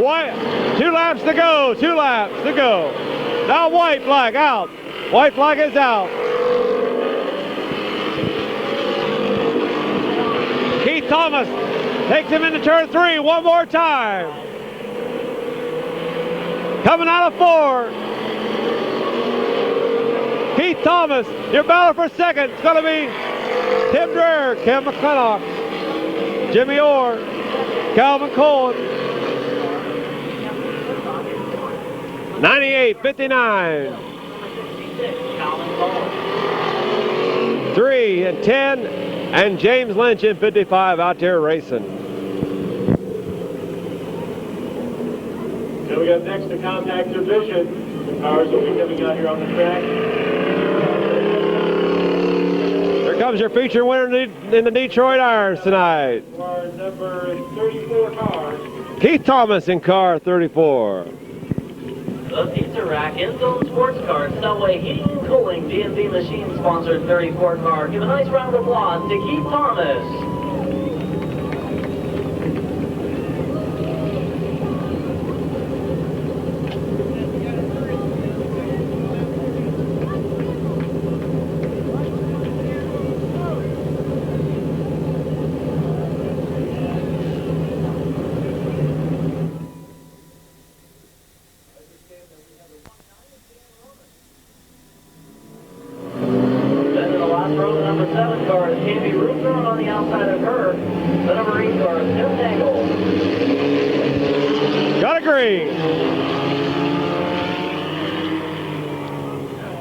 White, 2 laps to go, 2 laps to go. Now white flag out. White flag is out. Keith Thomas takes him into turn 3 one more time. Coming out of 4. Keith Thomas, your battle for second. It's going to be Tim Dreher, Ken McClintock, Jimmy Orr, Calvin Cohen. 98-59. 3 and 10, and James Lynch in 55 out there racing. So we got next to contact your vision. The cars will be coming out here on the track. Here comes your feature winner in the Detroit Irons tonight. Car number 34 car. Keith Thomas in car 34. The Pizza Rack in-zone sports car, Subway Heating and Cooling, D&D Machine sponsored 34 car. Give a nice round of applause to Keith Thomas.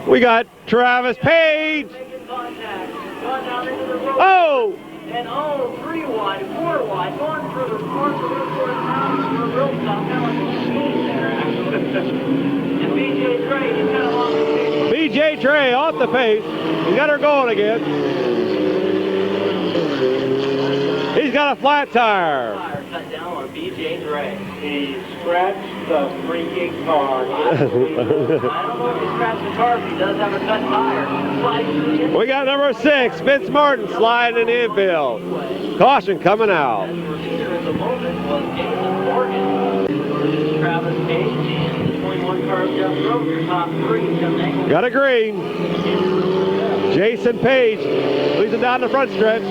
We got Travis Page. Oh! And 3 wide, 4 wide, going through the corner, real tough, kind of like a machine there, actually. And BJ Trey, he's got a long pace. BJ Trey off the pace. He's got her going again. He's got a flat tire. Cut down on BJ Trey. He scratched the freaking car. I don't know if he scratched the car, but he does have a cut tire. We got number 6, Vince Martin sliding in the infield. Caution coming out. The leader at the moment was Jason Morgan. Travis Page and the 21 car Jeff Grover, top 3. Got a green. Jason Page leads it down the front stretch.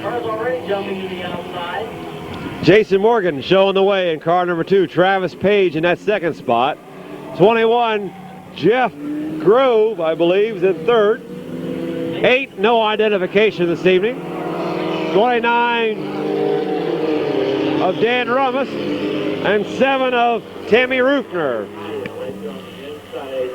Cars already jumping to the outside. Jason Morgan showing the way in car number 2. Travis Page in that second spot. 21, Jeff Grove, I believe, is in third. 8, no identification this evening. 29 of Dan Rummus. And 7 of Tammy Rufner. Inside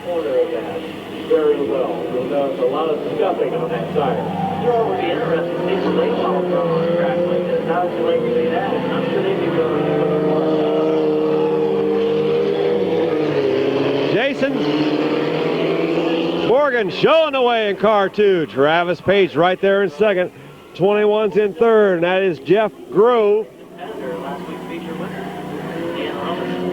corner of that very well. You'll notice a lot of scuffing on that tire. Sure, would be interesting to see some late models run on a track like this. How would you like to see that? I'm sure they'd be going Jason Morgan showing the way in car 2. Travis Page right there in second. 21's in third, and that is Jeff Grove. last week's feature winner, Dan Rummus.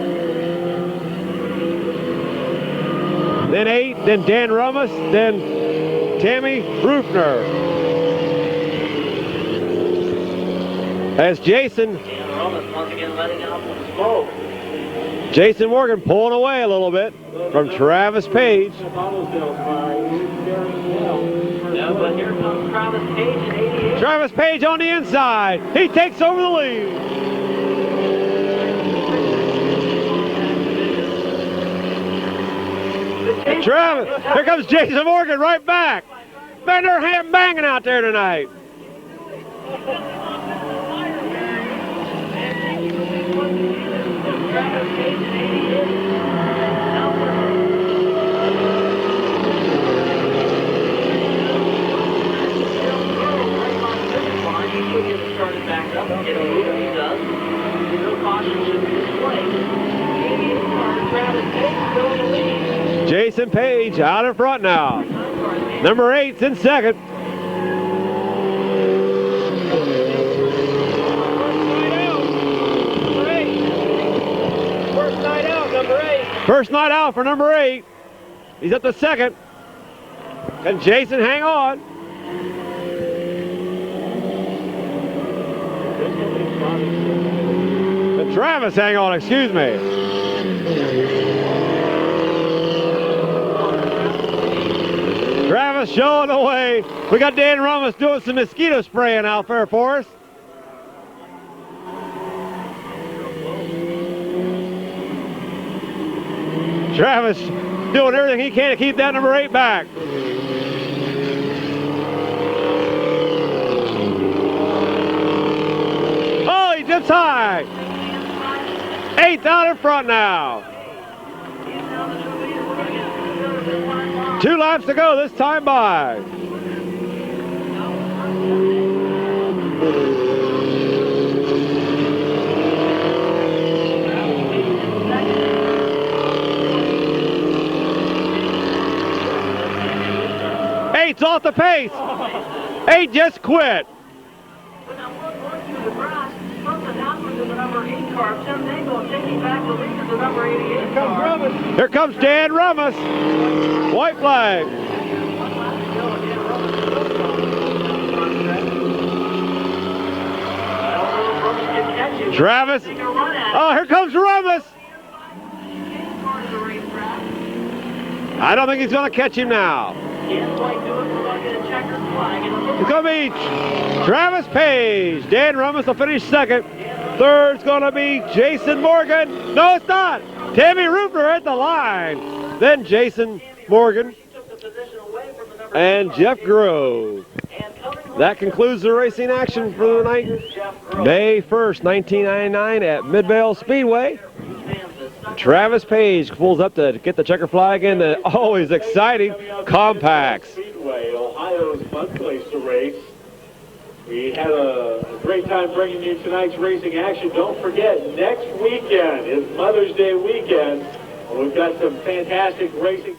Then 8, then Dan Rummus, then Tammy Rufner. As Jason Dan Rummus once again letting out some smoke. Jason Morgan pulling away a little bit from Travis Page. Yeah, but here comes Travis Page in 88. Travis Page on the inside. He takes over the lead. Travis, here comes Jason Morgan right back. Man, they're ham banging out there tonight. Jason Page out in front now. Number 8's in second. First night out, number 8. First night out for number 8. He's at the second. Can Jason hang on? Can Travis hang on, excuse me. Travis showing the way. We got Dan Ramos doing some mosquito spraying out there for us. Travis doing everything he can to keep that number 8 back. Oh, he dips high. 8th out in front now. 2 laps to go this time by. Eight's off the pace. 8 just quit. Here comes Dan Rummus. White flag. Travis. Oh, here comes Rummus. I don't think he's going to catch him now. It's going to be Travis Page. Dan Rummus will finish second. Third's going to be Jason Morgan. No, it's not. Tammy Rupner at the line. Then Jason Morgan and Jeff Grove. That concludes the racing action for the night. May 1st, 1999 at Midvale Speedway. Travis Page pulls up to get the checker flag in the always exciting compacts. Speedway, Ohio's fun place to race. We had a great time bringing you tonight's racing action. Don't forget, next weekend is Mother's Day weekend. We've got some fantastic racing.